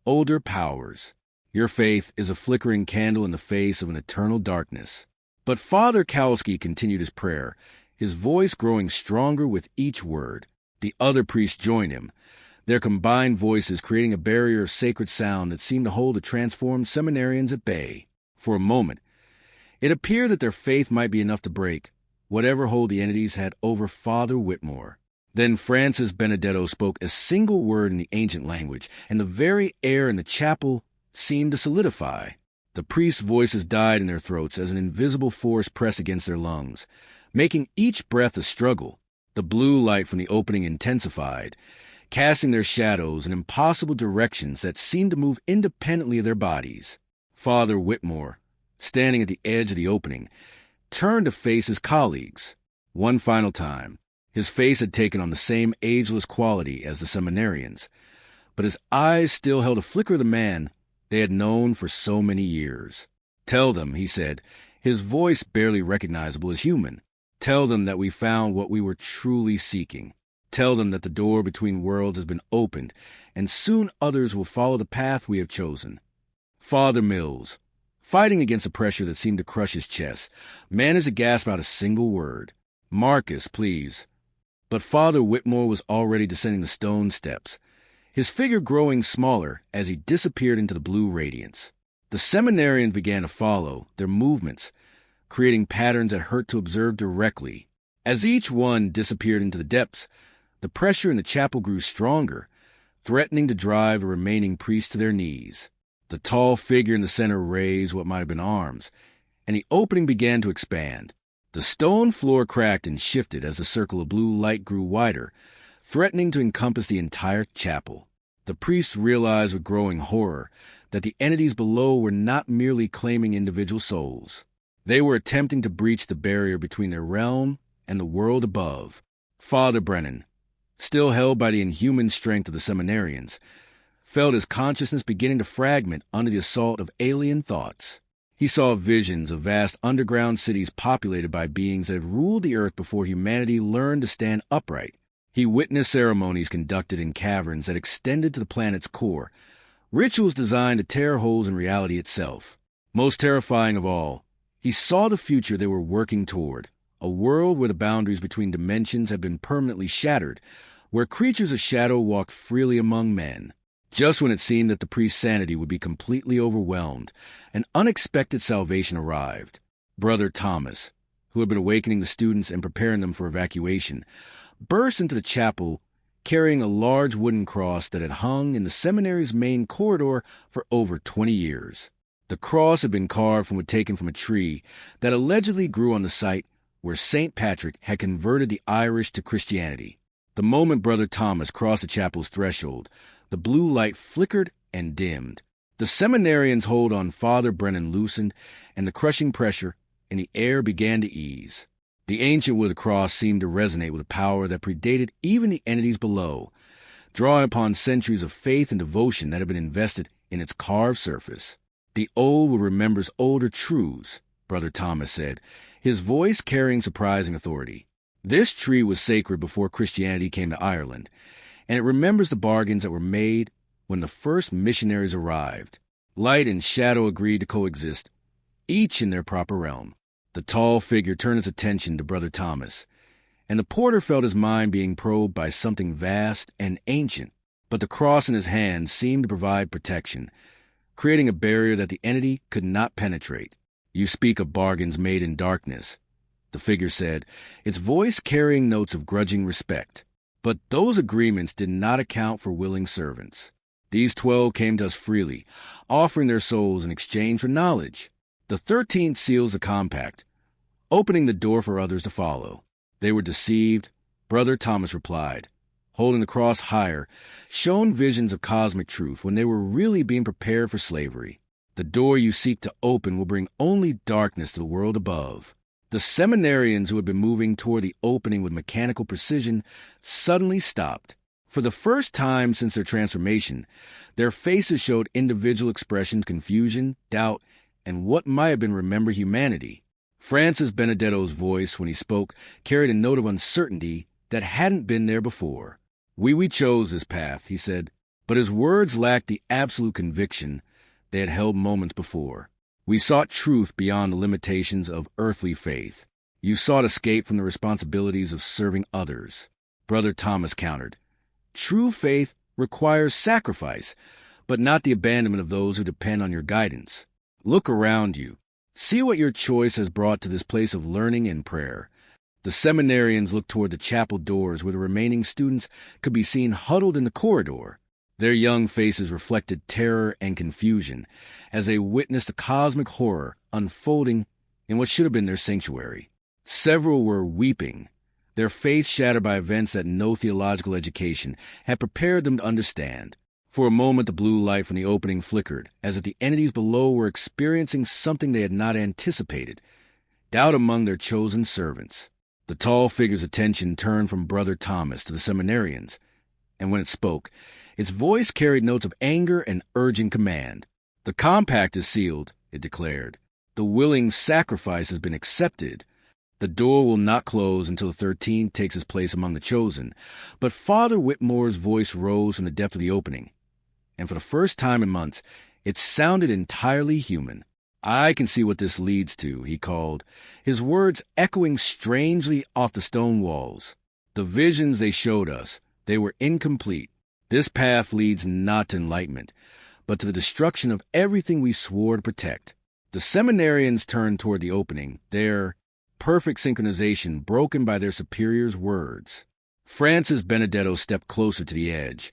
older powers. Your faith is a flickering candle in the face of an eternal darkness." But Father Kowalski continued his prayer, his voice growing stronger with each word. The other priests joined him, their combined voices creating a barrier of sacred sound that seemed to hold the transformed seminarians at bay. For a moment, it appeared that their faith might be enough to break whatever hold the entities had over Father Whitmore. Then Francis Benedetto spoke a single word in the ancient language, and the very air in the chapel seemed to solidify. The priests' voices died in their throats as an invisible force pressed against their lungs, making each breath a struggle. The blue light from the opening intensified, casting their shadows in impossible directions that seemed to move independently of their bodies. Father Whitmore, standing at the edge of the opening, turned to face his colleagues. One final time, his face had taken on the same ageless quality as the seminarians, but his eyes still held a flicker of the man they had known for so many years. "Tell them," he said, his voice barely recognizable as human. "Tell them that we found what we were truly seeking. Tell them that the door between worlds has been opened, and soon others will follow the path we have chosen." Father Mills, fighting against the pressure that seemed to crush his chest, managed to gasp out a single word. "Marcus, please." But Father Whitmore was already descending the stone steps, his figure growing smaller as he disappeared into the blue radiance. The seminarians began to follow, their movements creating patterns that hurt to observe directly. As each one disappeared into the depths, the pressure in the chapel grew stronger, threatening to drive the remaining priests to their knees. The tall figure in the center raised what might have been arms, and the opening began to expand. The stone floor cracked and shifted as the circle of blue light grew wider, threatening to encompass the entire chapel. The priests realized with growing horror that the entities below were not merely claiming individual souls. They were attempting to breach the barrier between their realm and the world above. Father Brennan, still held by the inhuman strength of the seminarians, felt his consciousness beginning to fragment under the assault of alien thoughts. He saw visions of vast underground cities populated by beings that had ruled the earth before humanity learned to stand upright. He witnessed ceremonies conducted in caverns that extended to the planet's core, rituals designed to tear holes in reality itself. Most terrifying of all, he saw the future they were working toward, a world where the boundaries between dimensions had been permanently shattered, where creatures of shadow walked freely among men. Just when it seemed that the priest's sanity would be completely overwhelmed, an unexpected salvation arrived. Brother Thomas, who had been awakening the students and preparing them for evacuation, burst into the chapel carrying a large wooden cross that had hung in the seminary's main corridor for over 20 years. The cross had been carved from wood taken from a tree that allegedly grew on the site where St. Patrick had converted the Irish to Christianity. The moment Brother Thomas crossed the chapel's threshold, the blue light flickered and dimmed. The seminarian's hold on Father Brennan loosened, and the crushing pressure in the air began to ease. The ancient wood of the cross seemed to resonate with a power that predated even the entities below, drawing upon centuries of faith and devotion that had been invested in its carved surface. The old will remembers older truths, Brother Thomas said, his voice carrying surprising authority. This tree was sacred before Christianity came to Ireland, and it remembers the bargains that were made when the first missionaries arrived. Light and shadow agreed to coexist, each in their proper realm. The tall figure turned his attention to Brother Thomas, and the porter felt his mind being probed by something vast and ancient, but the cross in his hand seemed to provide protection, creating a barrier that the entity could not penetrate. "You speak of bargains made in darkness," the figure said, its voice carrying notes of grudging respect. "But those agreements did not account for willing servants. These 12 came to us freely, offering their souls in exchange for knowledge. The 13th seals the compact, opening the door for others to follow. They were deceived," Brother Thomas replied, holding the cross higher, shown visions of cosmic truth when they were really being prepared for slavery. "The door you seek to open will bring only darkness to the world above." The seminarians who had been moving toward the opening with mechanical precision suddenly stopped. For the first time since their transformation, their faces showed individual expressions: confusion, doubt, and what might have been remembered humanity. Francis Benedetto's voice, when he spoke, carried a note of uncertainty that hadn't been there before. We chose this path," he said, but his words lacked the absolute conviction they had held moments before. "We sought truth beyond the limitations of earthly faith. You sought escape from the responsibilities of serving others," Brother Thomas countered. "True faith requires sacrifice, but not the abandonment of those who depend on your guidance. Look around you. See what your choice has brought to this place of learning and prayer." The seminarians looked toward the chapel doors where the remaining students could be seen huddled in the corridor. Their young faces reflected terror and confusion as they witnessed a cosmic horror unfolding in what should have been their sanctuary. Several were weeping, their faith shattered by events that no theological education had prepared them to understand. For a moment the blue light from the opening flickered, as if the entities below were experiencing something they had not anticipated: doubt among their chosen servants. The tall figure's attention turned from Brother Thomas to the seminarians, and when it spoke, its voice carried notes of anger and urgent command. "The compact is sealed," it declared. "The willing sacrifice has been accepted. The door will not close until the 13th takes its place among the chosen." But Father Whitmore's voice rose from the depth of the opening, and for the first time in months, it sounded entirely human. "I can see what this leads to," he called, his words echoing strangely off the stone walls. "The visions they showed us, they were incomplete. This path leads not to enlightenment, but to the destruction of everything we swore to protect." The seminarians turned toward the opening, their perfect synchronization broken by their superior's words. Francis Benedetto stepped closer to the edge,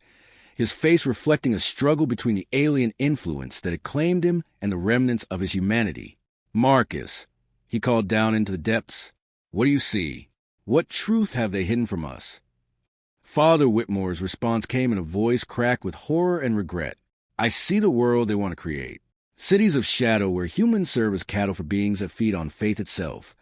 his face reflecting a struggle between the alien influence that had claimed him and the remnants of his humanity. "Marcus," he called down into the depths, "what do you see? What truth have they hidden from us?" Father Whitmore's response came in a voice cracked with horror and regret. "I see the world they want to create. Cities of shadow where humans serve as cattle for beings that feed on faith itself.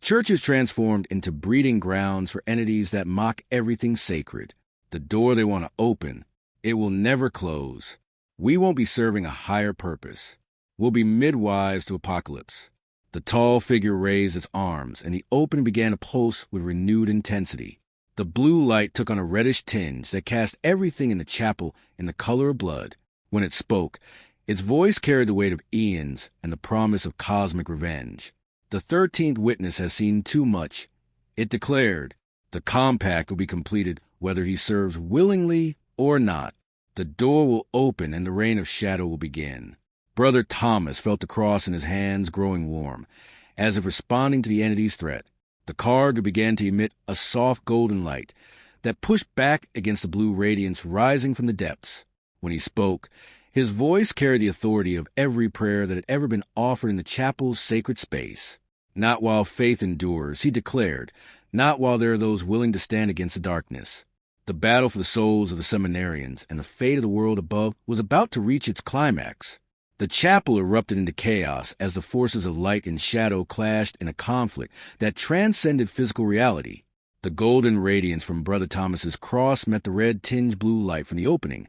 Churches transformed into breeding grounds for entities that mock everything sacred. The door they want to open, it will never close. We won't be serving a higher purpose." will be midwives to apocalypse. The tall figure raised its arms, and the opening began to pulse with renewed intensity. The blue light took on a reddish tinge that cast everything in the chapel in the color of blood. When it spoke, its voice carried the weight of eons and the promise of cosmic revenge. The 13th witness has seen too much. It declared, the compact will be completed whether he serves willingly or not. The door will open and the reign of shadow will begin. Brother Thomas felt the cross in his hands growing warm, as if responding to the entity's threat. The card began to emit a soft golden light that pushed back against the blue radiance rising from the depths. When he spoke, his voice carried the authority of every prayer that had ever been offered in the chapel's sacred space. Not while faith endures, he declared, not while there are those willing to stand against the darkness. The battle for the souls of the seminarians and the fate of the world above was about to reach its climax. The chapel erupted into chaos as the forces of light and shadow clashed in a conflict that transcended physical reality. The golden radiance from Brother Thomas's cross met the red-tinged blue light from the opening,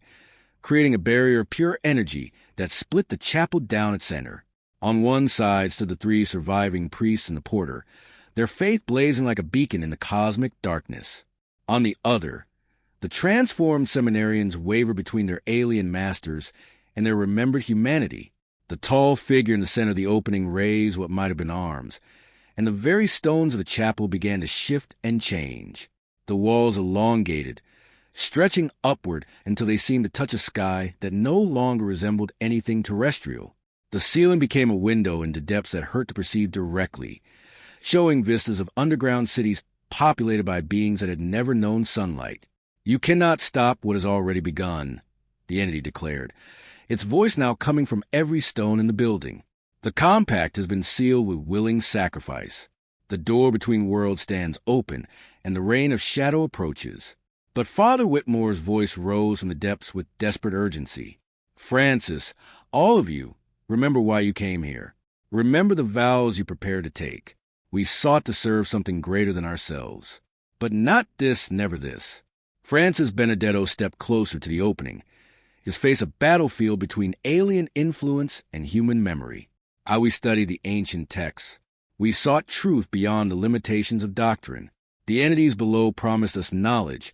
creating a barrier of pure energy that split the chapel down its center. On one side stood the 3 surviving priests and the porter, their faith blazing like a beacon in the cosmic darkness. On the other, the transformed seminarians wavered between their alien masters and their remembered humanity. The tall figure in the center of the opening raised what might have been arms, and the very stones of the chapel began to shift and change. The walls elongated, stretching upward until they seemed to touch a sky that no longer resembled anything terrestrial. The ceiling became a window into depths that hurt to perceive directly, showing vistas of underground cities populated by beings that had never known sunlight. "You cannot stop what has already begun," the entity declared, its voice now coming from every stone in the building. "The compact has been sealed with willing sacrifice. The door between worlds stands open, and the reign of shadow approaches." But Father Whitmore's voice rose from the depths with desperate urgency. "Francis, all of you, remember why you came here. Remember the vows you prepared to take. We sought to serve something greater than ourselves. But not this, never this." Francis Benedetto stepped closer to the opening, his face a battlefield between alien influence and human memory. We studied the ancient texts. We sought truth beyond the limitations of doctrine. The entities below promised us knowledge,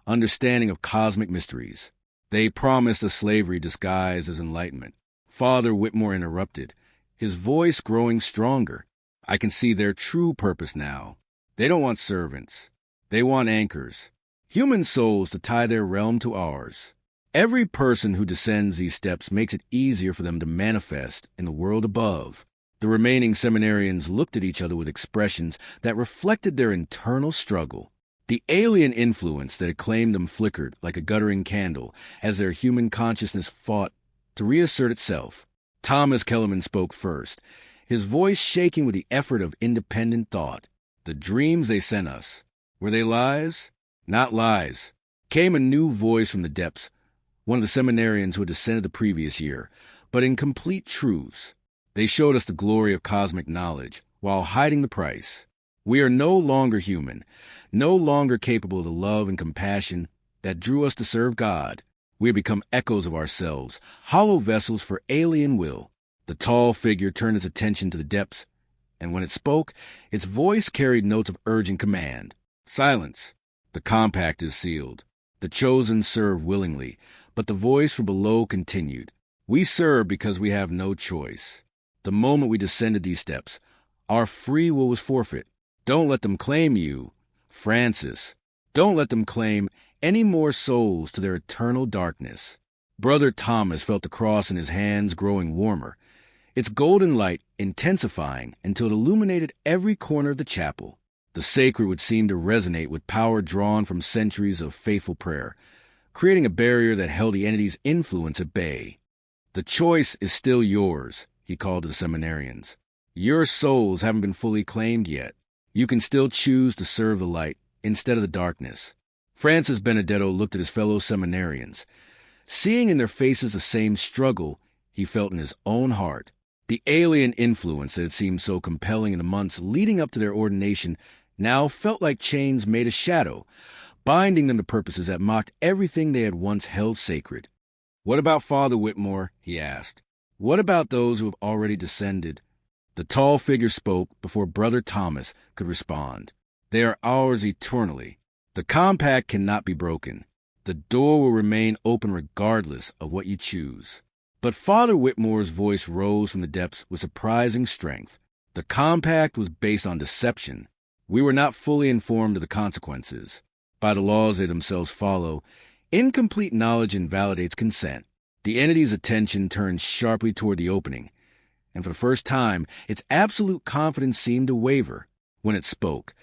understanding of cosmic mysteries. They promised us slavery disguised as enlightenment. Father Whitmore interrupted, his voice growing stronger. "I can see their true purpose now. They don't want servants. They want anchors, human souls to tie their realm to ours. Every person who descends these steps makes it easier for them to manifest in the world above." The remaining seminarians looked at each other with expressions that reflected their internal struggle. The alien influence that had claimed them flickered like a guttering candle as their human consciousness fought to reassert itself. Thomas Kellerman spoke first, his voice shaking with the effort of independent thought. "The dreams they sent us, were they lies?" "Not lies." Came a new voice from the depths, one of the seminarians who had descended the previous year, but in complete truths. "They showed us the glory of cosmic knowledge, while hiding the price. We are no longer human, no longer capable of the love and compassion that drew us to serve God. We have become echoes of ourselves, hollow vessels for alien will." The tall figure turned its attention to the depths, and when it spoke, its voice carried notes of urgent command. "Silence. The compact is sealed. The chosen serve willingly," but the voice from below continued. "We serve because we have no choice. The moment we descended these steps, our free will was forfeit. Don't let them claim you, Francis. Don't let them claim any more souls to their eternal darkness." Brother Thomas felt the cross in his hands growing warmer, its golden light intensifying until it illuminated every corner of the chapel. The sacred would seem to resonate with power drawn from centuries of faithful prayer, creating a barrier that held the entity's influence at bay. "The choice is still yours," he called to the seminarians. "Your souls haven't been fully claimed yet. You can still choose to serve the light instead of the darkness." Francis Benedetto looked at his fellow seminarians, seeing in their faces the same struggle he felt in his own heart. The alien influence that had seemed so compelling in the months leading up to their ordination now felt like chains made of shadow, binding them to purposes that mocked everything they had once held sacred. "What about Father Whitmore?" he asked. What about those who have already descended? The tall figure spoke before Brother Thomas could respond. They are ours eternally. The compact cannot be broken. The door will remain open regardless of what you choose. But Father Whitmore's voice rose from the depths with surprising strength. The compact was based on deception. We were not fully informed of the consequences. By the laws they themselves follow, incomplete knowledge invalidates consent. The entity's attention turned sharply toward the opening, and for the first time, its absolute confidence seemed to waver. When it spoke,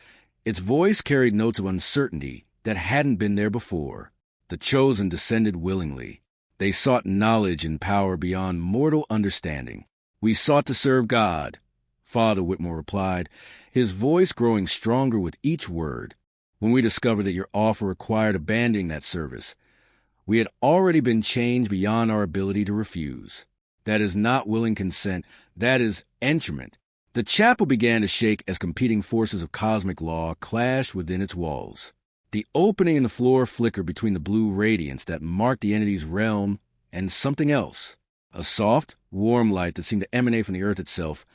its voice carried notes of uncertainty that hadn't been there before. The chosen descended willingly. They sought knowledge and power beyond mortal understanding. We sought to serve God, Father Whitmore replied, his voice growing stronger with each word. When we discovered that your offer required abandoning that service, we had already been changed beyond our ability to refuse. That is not willing consent. That is entrament. The chapel began to shake as competing forces of cosmic law clashed within its walls. The opening in the floor flickered between the blue radiance that marked the entity's realm and something else, a soft, warm light that seemed to emanate from the earth itself,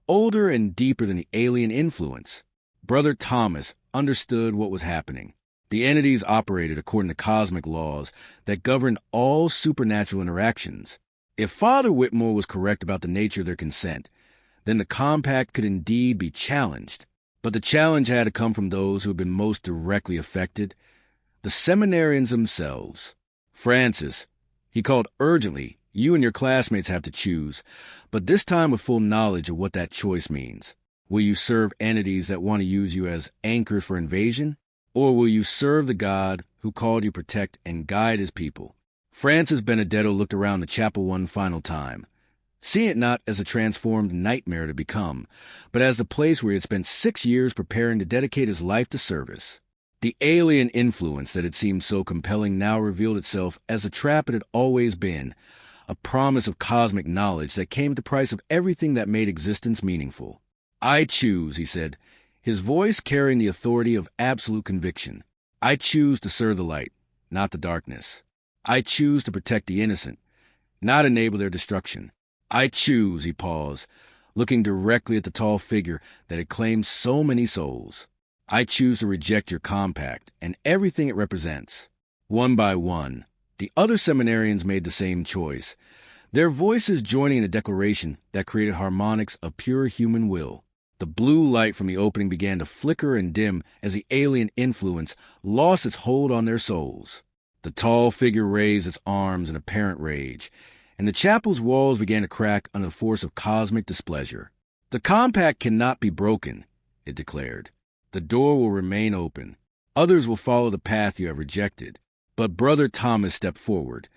older and deeper than the alien influence. Brother Thomas understood what was happening. The entities operated according to cosmic laws that governed all supernatural interactions. If Father Whitmore was correct about the nature of their consent, then the compact could indeed be challenged. But the challenge had to come from those who had been most directly affected, the seminarians themselves. Francis, he called urgently, you and your classmates have to choose, but this time with full knowledge of what that choice means. Will you serve entities that want to use you as anchors for invasion? Or will you serve the God who called you to protect and guide his people? Francis Benedetto looked around the chapel one final time, seeing it not as a transformed nightmare to become, but as the place where he had spent 6 years preparing to dedicate his life to service. The alien influence that had seemed so compelling now revealed itself as a trap it had always been, a promise of cosmic knowledge that came at the price of everything that made existence meaningful. I choose, he said, his voice carrying the authority of absolute conviction. I choose to serve the light, not the darkness. I choose to protect the innocent, not enable their destruction. I choose, he paused, looking directly at the tall figure that had claimed so many souls. I choose to reject your compact and everything it represents. One by one, the other seminarians made the same choice, their voices joining in a declaration that created harmonics of pure human will. The blue light from the opening began to flicker and dim as the alien influence lost its hold on their souls. The tall figure raised its arms in apparent rage, and the chapel's walls began to crack under the force of cosmic displeasure. The compact cannot be broken, it declared. The door will remain open. Others will follow the path you have rejected. But Brother Thomas stepped forward,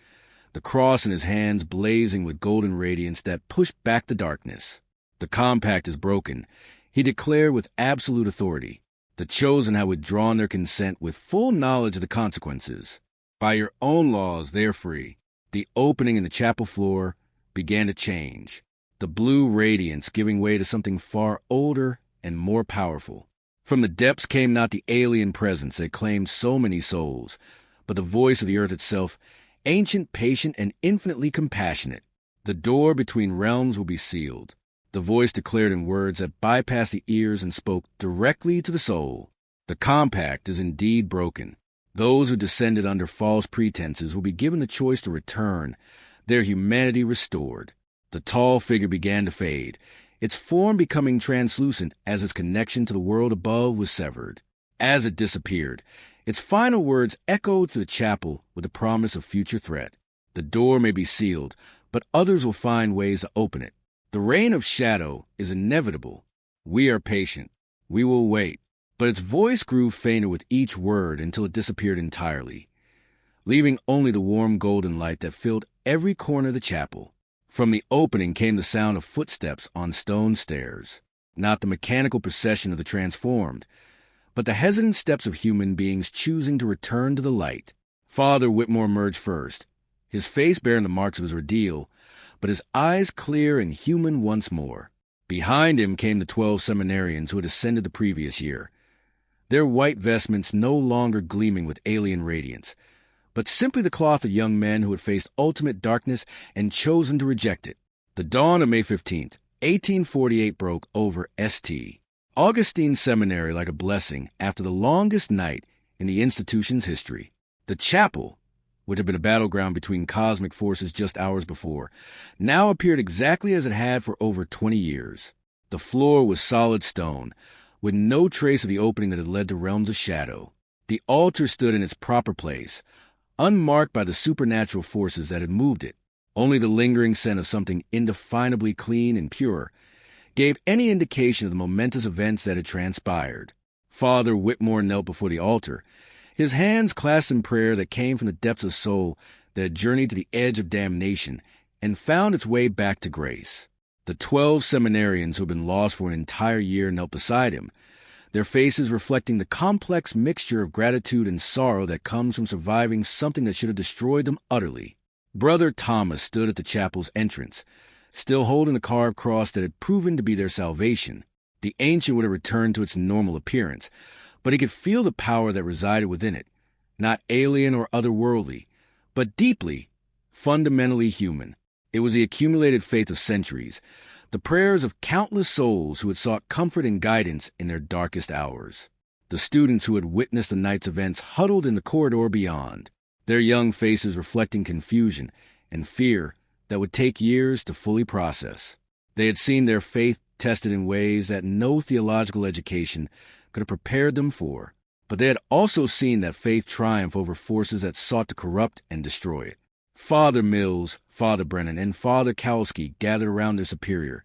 the cross in his hands blazing with golden radiance that pushed back the darkness. The compact is broken, he declared with absolute authority. The chosen have withdrawn their consent with full knowledge of the consequences. By your own laws, they are free. The opening in the chapel floor began to change, the blue radiance giving way to something far older and more powerful. From the depths came not the alien presence that claimed so many souls, but the voice of the earth itself, ancient, patient, and infinitely compassionate. The door between realms will be sealed. The voice declared in words that bypassed the ears and spoke directly to the soul. The compact is indeed broken. Those who descended under false pretenses will be given the choice to return, their humanity restored. The tall figure began to fade, its form becoming translucent as its connection to the world above was severed. As it disappeared, its final words echoed to the chapel with the promise of future threat. The door may be sealed, but others will find ways to open it. The reign of shadow is inevitable. We are patient. We will wait. But its voice grew fainter with each word until it disappeared entirely, leaving only the warm golden light that filled every corner of the chapel. From the opening came the sound of footsteps on stone stairs, not the mechanical procession of the transformed, but the hesitant steps of human beings choosing to return to the light. Father Whitmore emerged first, his face bearing the marks of his ordeal, but his eyes clear and human once more. Behind him came the 12 seminarians who had ascended the previous year, their white vestments no longer gleaming with alien radiance, but simply the cloth of young men who had faced ultimate darkness and chosen to reject it. The dawn of May 15th, 1848 broke over St. Augustine Seminary like a blessing after the longest night in the institution's history. The chapel, which had been a battleground between cosmic forces just hours before, now appeared exactly as it had for over 20 years. The floor was solid stone, with no trace of the opening that had led to realms of shadow. The altar stood in its proper place, unmarked by the supernatural forces that had moved it. Only the lingering scent of something indefinably clean and pure gave any indication of the momentous events that had transpired. Father Whitmore knelt before the altar, his hands clasped in prayer that came from the depths of soul that had journeyed to the edge of damnation and found its way back to grace. The 12 seminarians who had been lost for an entire year knelt beside him, their faces reflecting the complex mixture of gratitude and sorrow that comes from surviving something that should have destroyed them utterly. Brother Thomas stood at the chapel's entrance, still holding the carved cross that had proven to be their salvation. The ancient would have returned to its normal appearance, but he could feel the power that resided within it, not alien or otherworldly, but deeply, fundamentally human. It was the accumulated faith of centuries, the prayers of countless souls who had sought comfort and guidance in their darkest hours. The students who had witnessed the night's events huddled in the corridor beyond, their young faces reflecting confusion and fear that would take years to fully process. They had seen their faith tested in ways that no theological education could have prepared them for, but they had also seen that faith triumph over forces that sought to corrupt and destroy it. Father Mills, Father Brennan, and Father Kowalski gathered around their superior,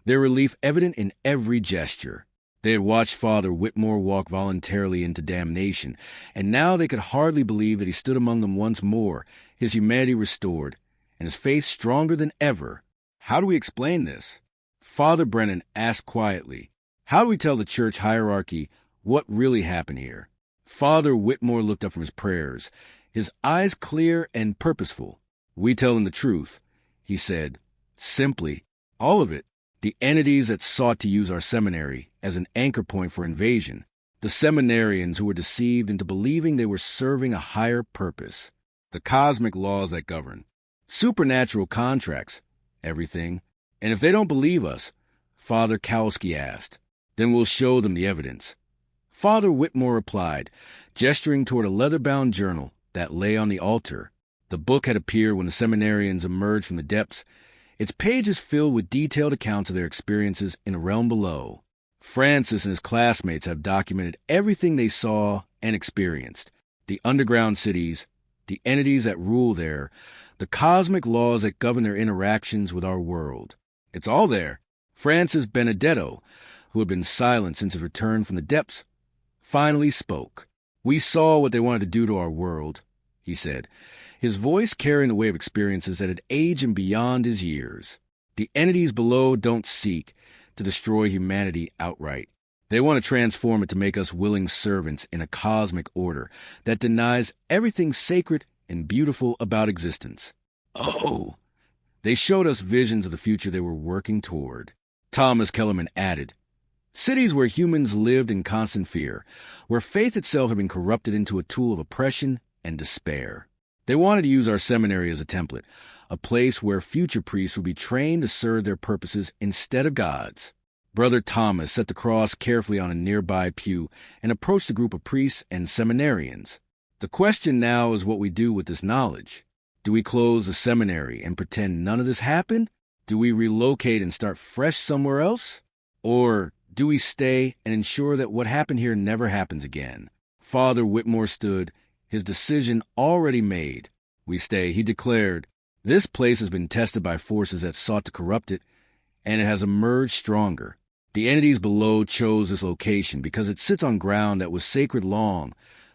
their relief evident in every gesture. They had watched Father Whitmore walk voluntarily into damnation, and now they could hardly believe that he stood among them once more, his humanity restored, and his faith stronger than ever. How do we explain this? Father Brennan asked quietly. How do we tell the church hierarchy what really happened here? Father Whitmore looked up from his prayers, his eyes clear and purposeful. We tell them the truth, he said, simply, all of it. The entities that sought to use our seminary as an anchor point for invasion, the seminarians who were deceived into believing they were serving a higher purpose, the cosmic laws that govern, supernatural contracts, everything. And if they don't believe us, Father Kowalski asked, then we'll show them the evidence. Father Whitmore replied, gesturing toward a leather-bound journal that lay on the altar. The book had appeared when the seminarians emerged from the depths, its pages filled with detailed accounts of their experiences in a realm below. Francis and his classmates have documented everything they saw and experienced, the underground cities, the entities that rule there, the cosmic laws that govern their interactions with our world. It's all there. Francis Benedetto, who had been silent since his return from the depths, finally spoke. We saw what they wanted to do to our world, he said, his voice carrying the weight of experiences that had aged him beyond his years. The entities below don't seek to destroy humanity outright. They want to transform it to make us willing servants in a cosmic order that denies everything sacred and beautiful about existence. Oh! They showed us visions of the future they were working toward. Thomas Kellerman added, cities where humans lived in constant fear, where faith itself had been corrupted into a tool of oppression and despair. They wanted to use our seminary as a template, a place where future priests would be trained to serve their purposes instead of God's. Brother Thomas set the cross carefully on a nearby pew and approached the group of priests and seminarians. The question now is what we do with this knowledge. Do we close the seminary and pretend none of this happened? Do we relocate and start fresh somewhere else? Or do we stay and ensure that what happened here never happens again? Father Whitmore stood, his decision already made. We stay, he declared. This place has been tested by forces that sought to corrupt it, and it has emerged stronger. The entities below chose this location because it sits on ground that was sacred long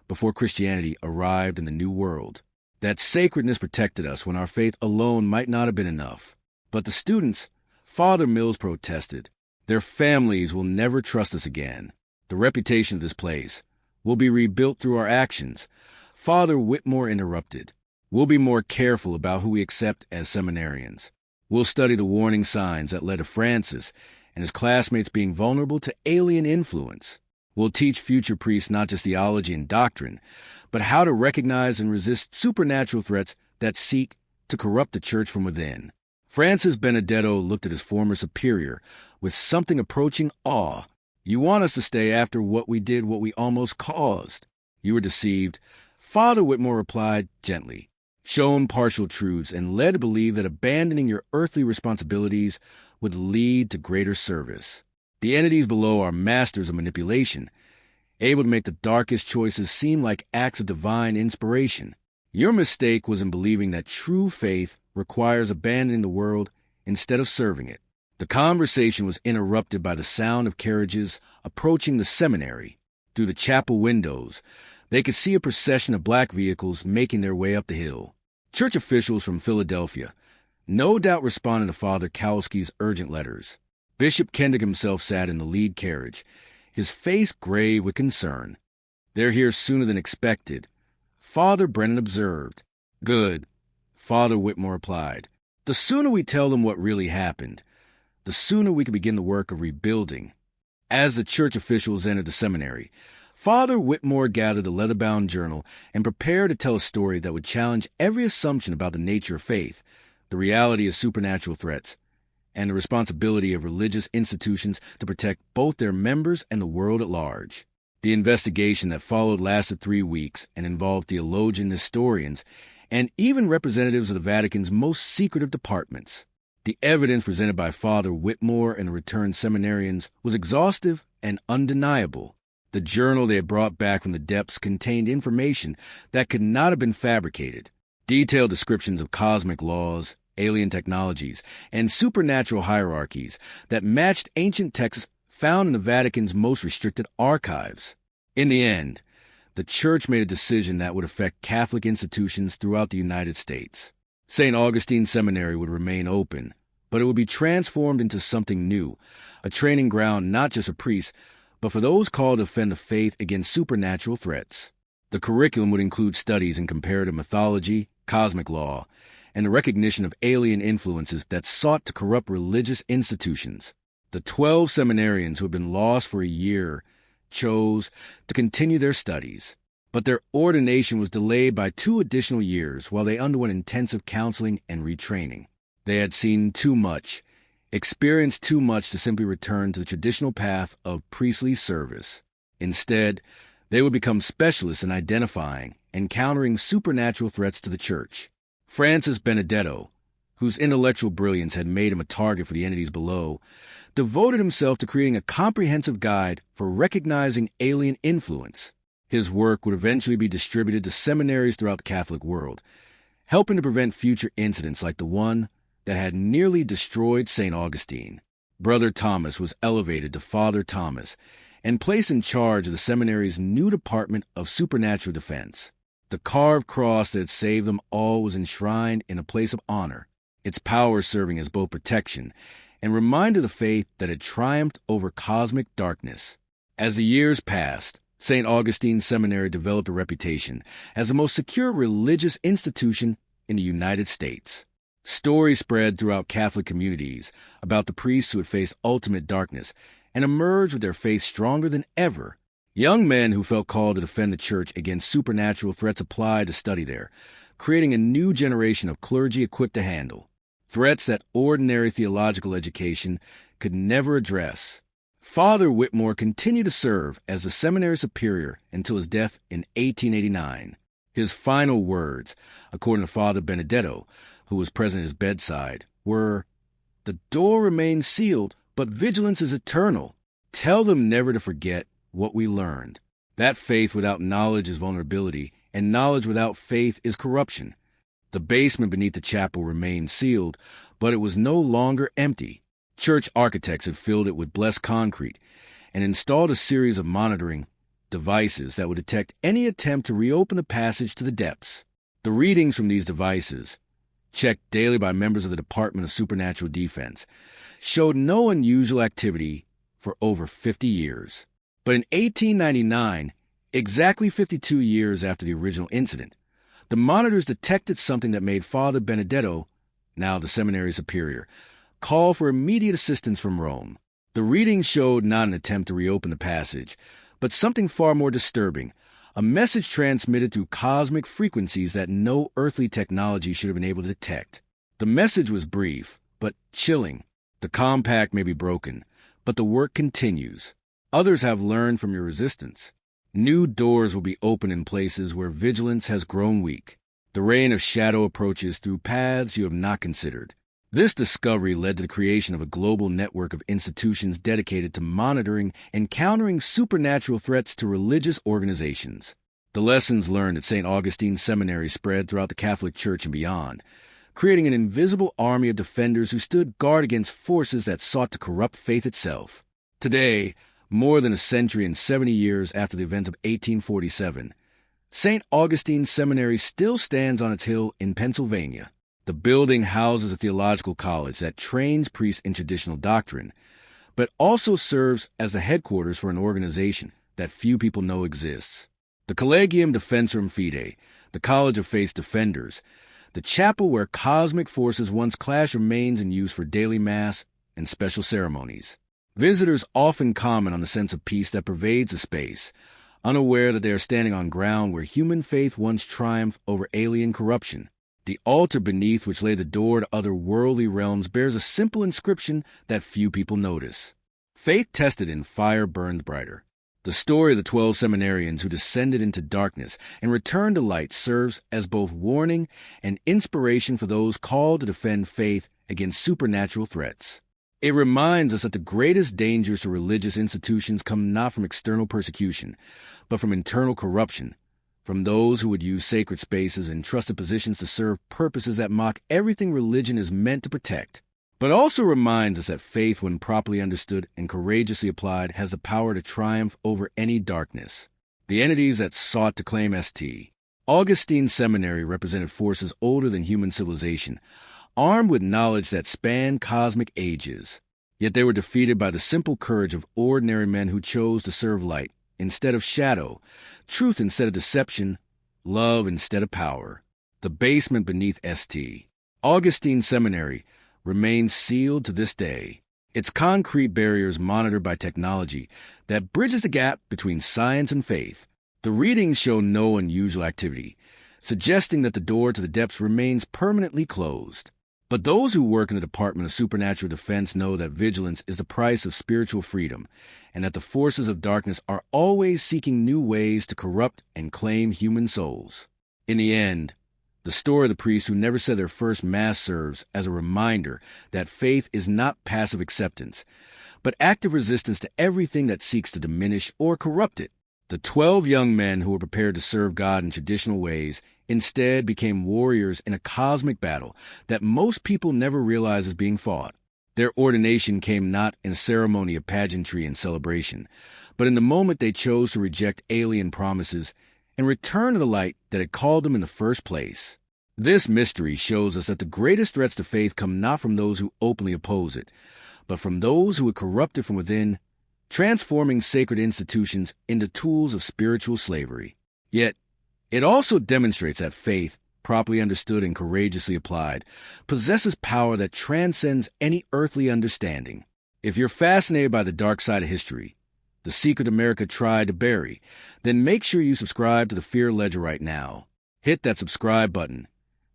before Christianity arrived in the New World. That sacredness protected us when our faith alone might not have been enough. But the students, Father Mills protested, their families will never trust us again. The reputation of this place will be rebuilt through our actions. Father Whitmore interrupted. We'll be more careful about who we accept as seminarians. We'll study the warning signs that led to Francis and his classmates being vulnerable to alien influence. We'll teach future priests not just theology and doctrine, but how to recognize and resist supernatural threats that seek to corrupt the church from within. Francis Benedetto looked at his former superior with something approaching awe. "You want us to stay after what we almost caused." "You were deceived," Father Whitmore replied gently, shown partial truths and led to believe that abandoning your earthly responsibilities would lead to greater service. The entities below are masters of manipulation, able to make the darkest choices seem like acts of divine inspiration. Your mistake was in believing that true faith requires abandoning the world instead of serving it. The conversation was interrupted by the sound of carriages approaching the seminary. Through the chapel windows, they could see a procession of black vehicles making their way up the hill. Church officials from Philadelphia, no doubt responding to Father Kowalski's urgent letters. Bishop Kendrick himself sat in the lead carriage, his face grave with concern. "They're here sooner than expected," Father Brennan observed. "Good," Father Whitmore replied. "The sooner we tell them what really happened, the sooner we can begin the work of rebuilding." As the church officials entered the seminary, Father Whitmore gathered a leather-bound journal and prepared to tell a story that would challenge every assumption about the nature of faith, the reality of supernatural threats, and the responsibility of religious institutions to protect both their members and the world at large. The investigation that followed lasted 3 weeks and involved theologians, historians, and even representatives of the Vatican's most secretive departments. The evidence presented by Father Whitmore and the returned seminarians was exhaustive and undeniable. The journal they had brought back from the depths contained information that could not have been fabricated. Detailed descriptions of cosmic laws, alien technologies, and supernatural hierarchies that matched ancient texts found in the Vatican's most restricted archives. In the end, the Church made a decision that would affect Catholic institutions throughout the United States. St. Augustine Seminary would remain open, but it would be transformed into something new, a training ground not just for priests, but for those called to defend the faith against supernatural threats. The curriculum would include studies in comparative mythology, cosmic law, and the recognition of alien influences that sought to corrupt religious institutions. The 12 seminarians who had been lost for a year chose to continue their studies, but their ordination was delayed by 2 additional years while they underwent intensive counseling and retraining. They had seen too much, experienced too much to simply return to the traditional path of priestly service. Instead, they would become specialists in identifying and countering supernatural threats to the Church. Francis Benedetto, whose intellectual brilliance had made him a target for the entities below, devoted himself to creating a comprehensive guide for recognizing alien influence. His work would eventually be distributed to seminaries throughout the Catholic world, helping to prevent future incidents like the one that had nearly destroyed St. Augustine. Brother Thomas was elevated to Father Thomas and placed in charge of the seminary's new Department of Supernatural Defense. The carved cross that had saved them all was enshrined in a place of honor, its power serving as both protection and reminder of the faith that had triumphed over cosmic darkness. As the years passed, St. Augustine Seminary developed a reputation as the most secure religious institution in the United States. Stories spread throughout Catholic communities about the priests who had faced ultimate darkness and emerged with their faith stronger than ever. Young men who felt called to defend the Church against supernatural threats applied to study there, creating a new generation of clergy equipped to handle threats that ordinary theological education could never address. Father Whitmore continued to serve as the seminary superior until his death in 1889. His final words, according to Father Benedetto, who was present at his bedside, were, "The door remains sealed, but vigilance is eternal. Tell them never to forget what we learned. That faith without knowledge is vulnerability, and knowledge without faith is corruption." The basement beneath the chapel remained sealed, but it was no longer empty. Church architects had filled it with blessed concrete and installed a series of monitoring devices that would detect any attempt to reopen the passage to the depths. The readings from these devices, checked daily by members of the Department of Supernatural Defense, showed no unusual activity for over 50 years. But in 1899, exactly 52 years after the original incident, the monitors detected something that made Father Benedetto, now the seminary superior, call for immediate assistance from Rome. The readings showed not an attempt to reopen the passage, but something far more disturbing, a message transmitted through cosmic frequencies that no earthly technology should have been able to detect. The message was brief, but chilling. The compact may be broken, but the work continues. Others have learned from your resistance. New doors will be opened in places where vigilance has grown weak. The reign of shadow approaches through paths you have not considered. This discovery led to the creation of a global network of institutions dedicated to monitoring and countering supernatural threats to religious organizations. The lessons learned at St. Augustine's Seminary spread throughout the Catholic Church and beyond, creating an invisible army of defenders who stood guard against forces that sought to corrupt faith itself. Today, more than a century and 70 years after the event of 1847, St. Augustine's Seminary still stands on its hill in Pennsylvania. The building houses a theological college that trains priests in traditional doctrine, but also serves as the headquarters for an organization that few people know exists. The Collegium Defensorum Fide, the College of Faith's Defenders, the chapel where cosmic forces once clashed, remains in use for daily mass and special ceremonies. Visitors often comment on the sense of peace that pervades the space, unaware that they are standing on ground where human faith once triumphed over alien corruption. The altar beneath which lay the door to other worldly realms bears a simple inscription that few people notice. Faith tested in fire burns brighter. The story of the 12 seminarians who descended into darkness and returned to light serves as both warning and inspiration for those called to defend faith against supernatural threats. It reminds us that the greatest dangers to religious institutions come not from external persecution, but from internal corruption, from those who would use sacred spaces and trusted positions to serve purposes that mock everything religion is meant to protect. But also reminds us that faith, when properly understood and courageously applied, has the power to triumph over any darkness. The entities that sought to claim St. Augustine's Seminary represented forces older than human civilization, armed with knowledge that spanned cosmic ages. Yet they were defeated by the simple courage of ordinary men who chose to serve light instead of shadow, truth instead of deception, love instead of power. The basement beneath St. Augustine's Seminary remains sealed to this day, its concrete barriers monitored by technology that bridges the gap between science and faith. The readings show no unusual activity, suggesting that the door to the depths remains permanently closed. But those who work in the Department of Supernatural Defense know that vigilance is the price of spiritual freedom, and that the forces of darkness are always seeking new ways to corrupt and claim human souls. In the end, the story of the priests who never said their first Mass serves as a reminder that faith is not passive acceptance, but active resistance to everything that seeks to diminish or corrupt it. The 12 young men who were prepared to serve God in traditional ways instead became warriors in a cosmic battle that most people never realize is being fought. Their ordination came not in a ceremony of pageantry and celebration, but in the moment they chose to reject alien promises and return to the light that had called them in the first place. This mystery shows us that the greatest threats to faith come not from those who openly oppose it, but from those who would corrupt it from within, transforming sacred institutions into tools of spiritual slavery. Yet, it also demonstrates that faith, properly understood and courageously applied, possesses power that transcends any earthly understanding. If you're fascinated by the dark side of history, the secret America tried to bury, then make sure you subscribe to the Fear Ledger right now. Hit that subscribe button,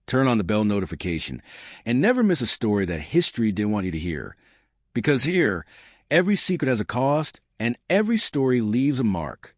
turn on the bell notification, and never miss a story that history didn't want you to hear. Because here, every secret has a cost, and every story leaves a mark.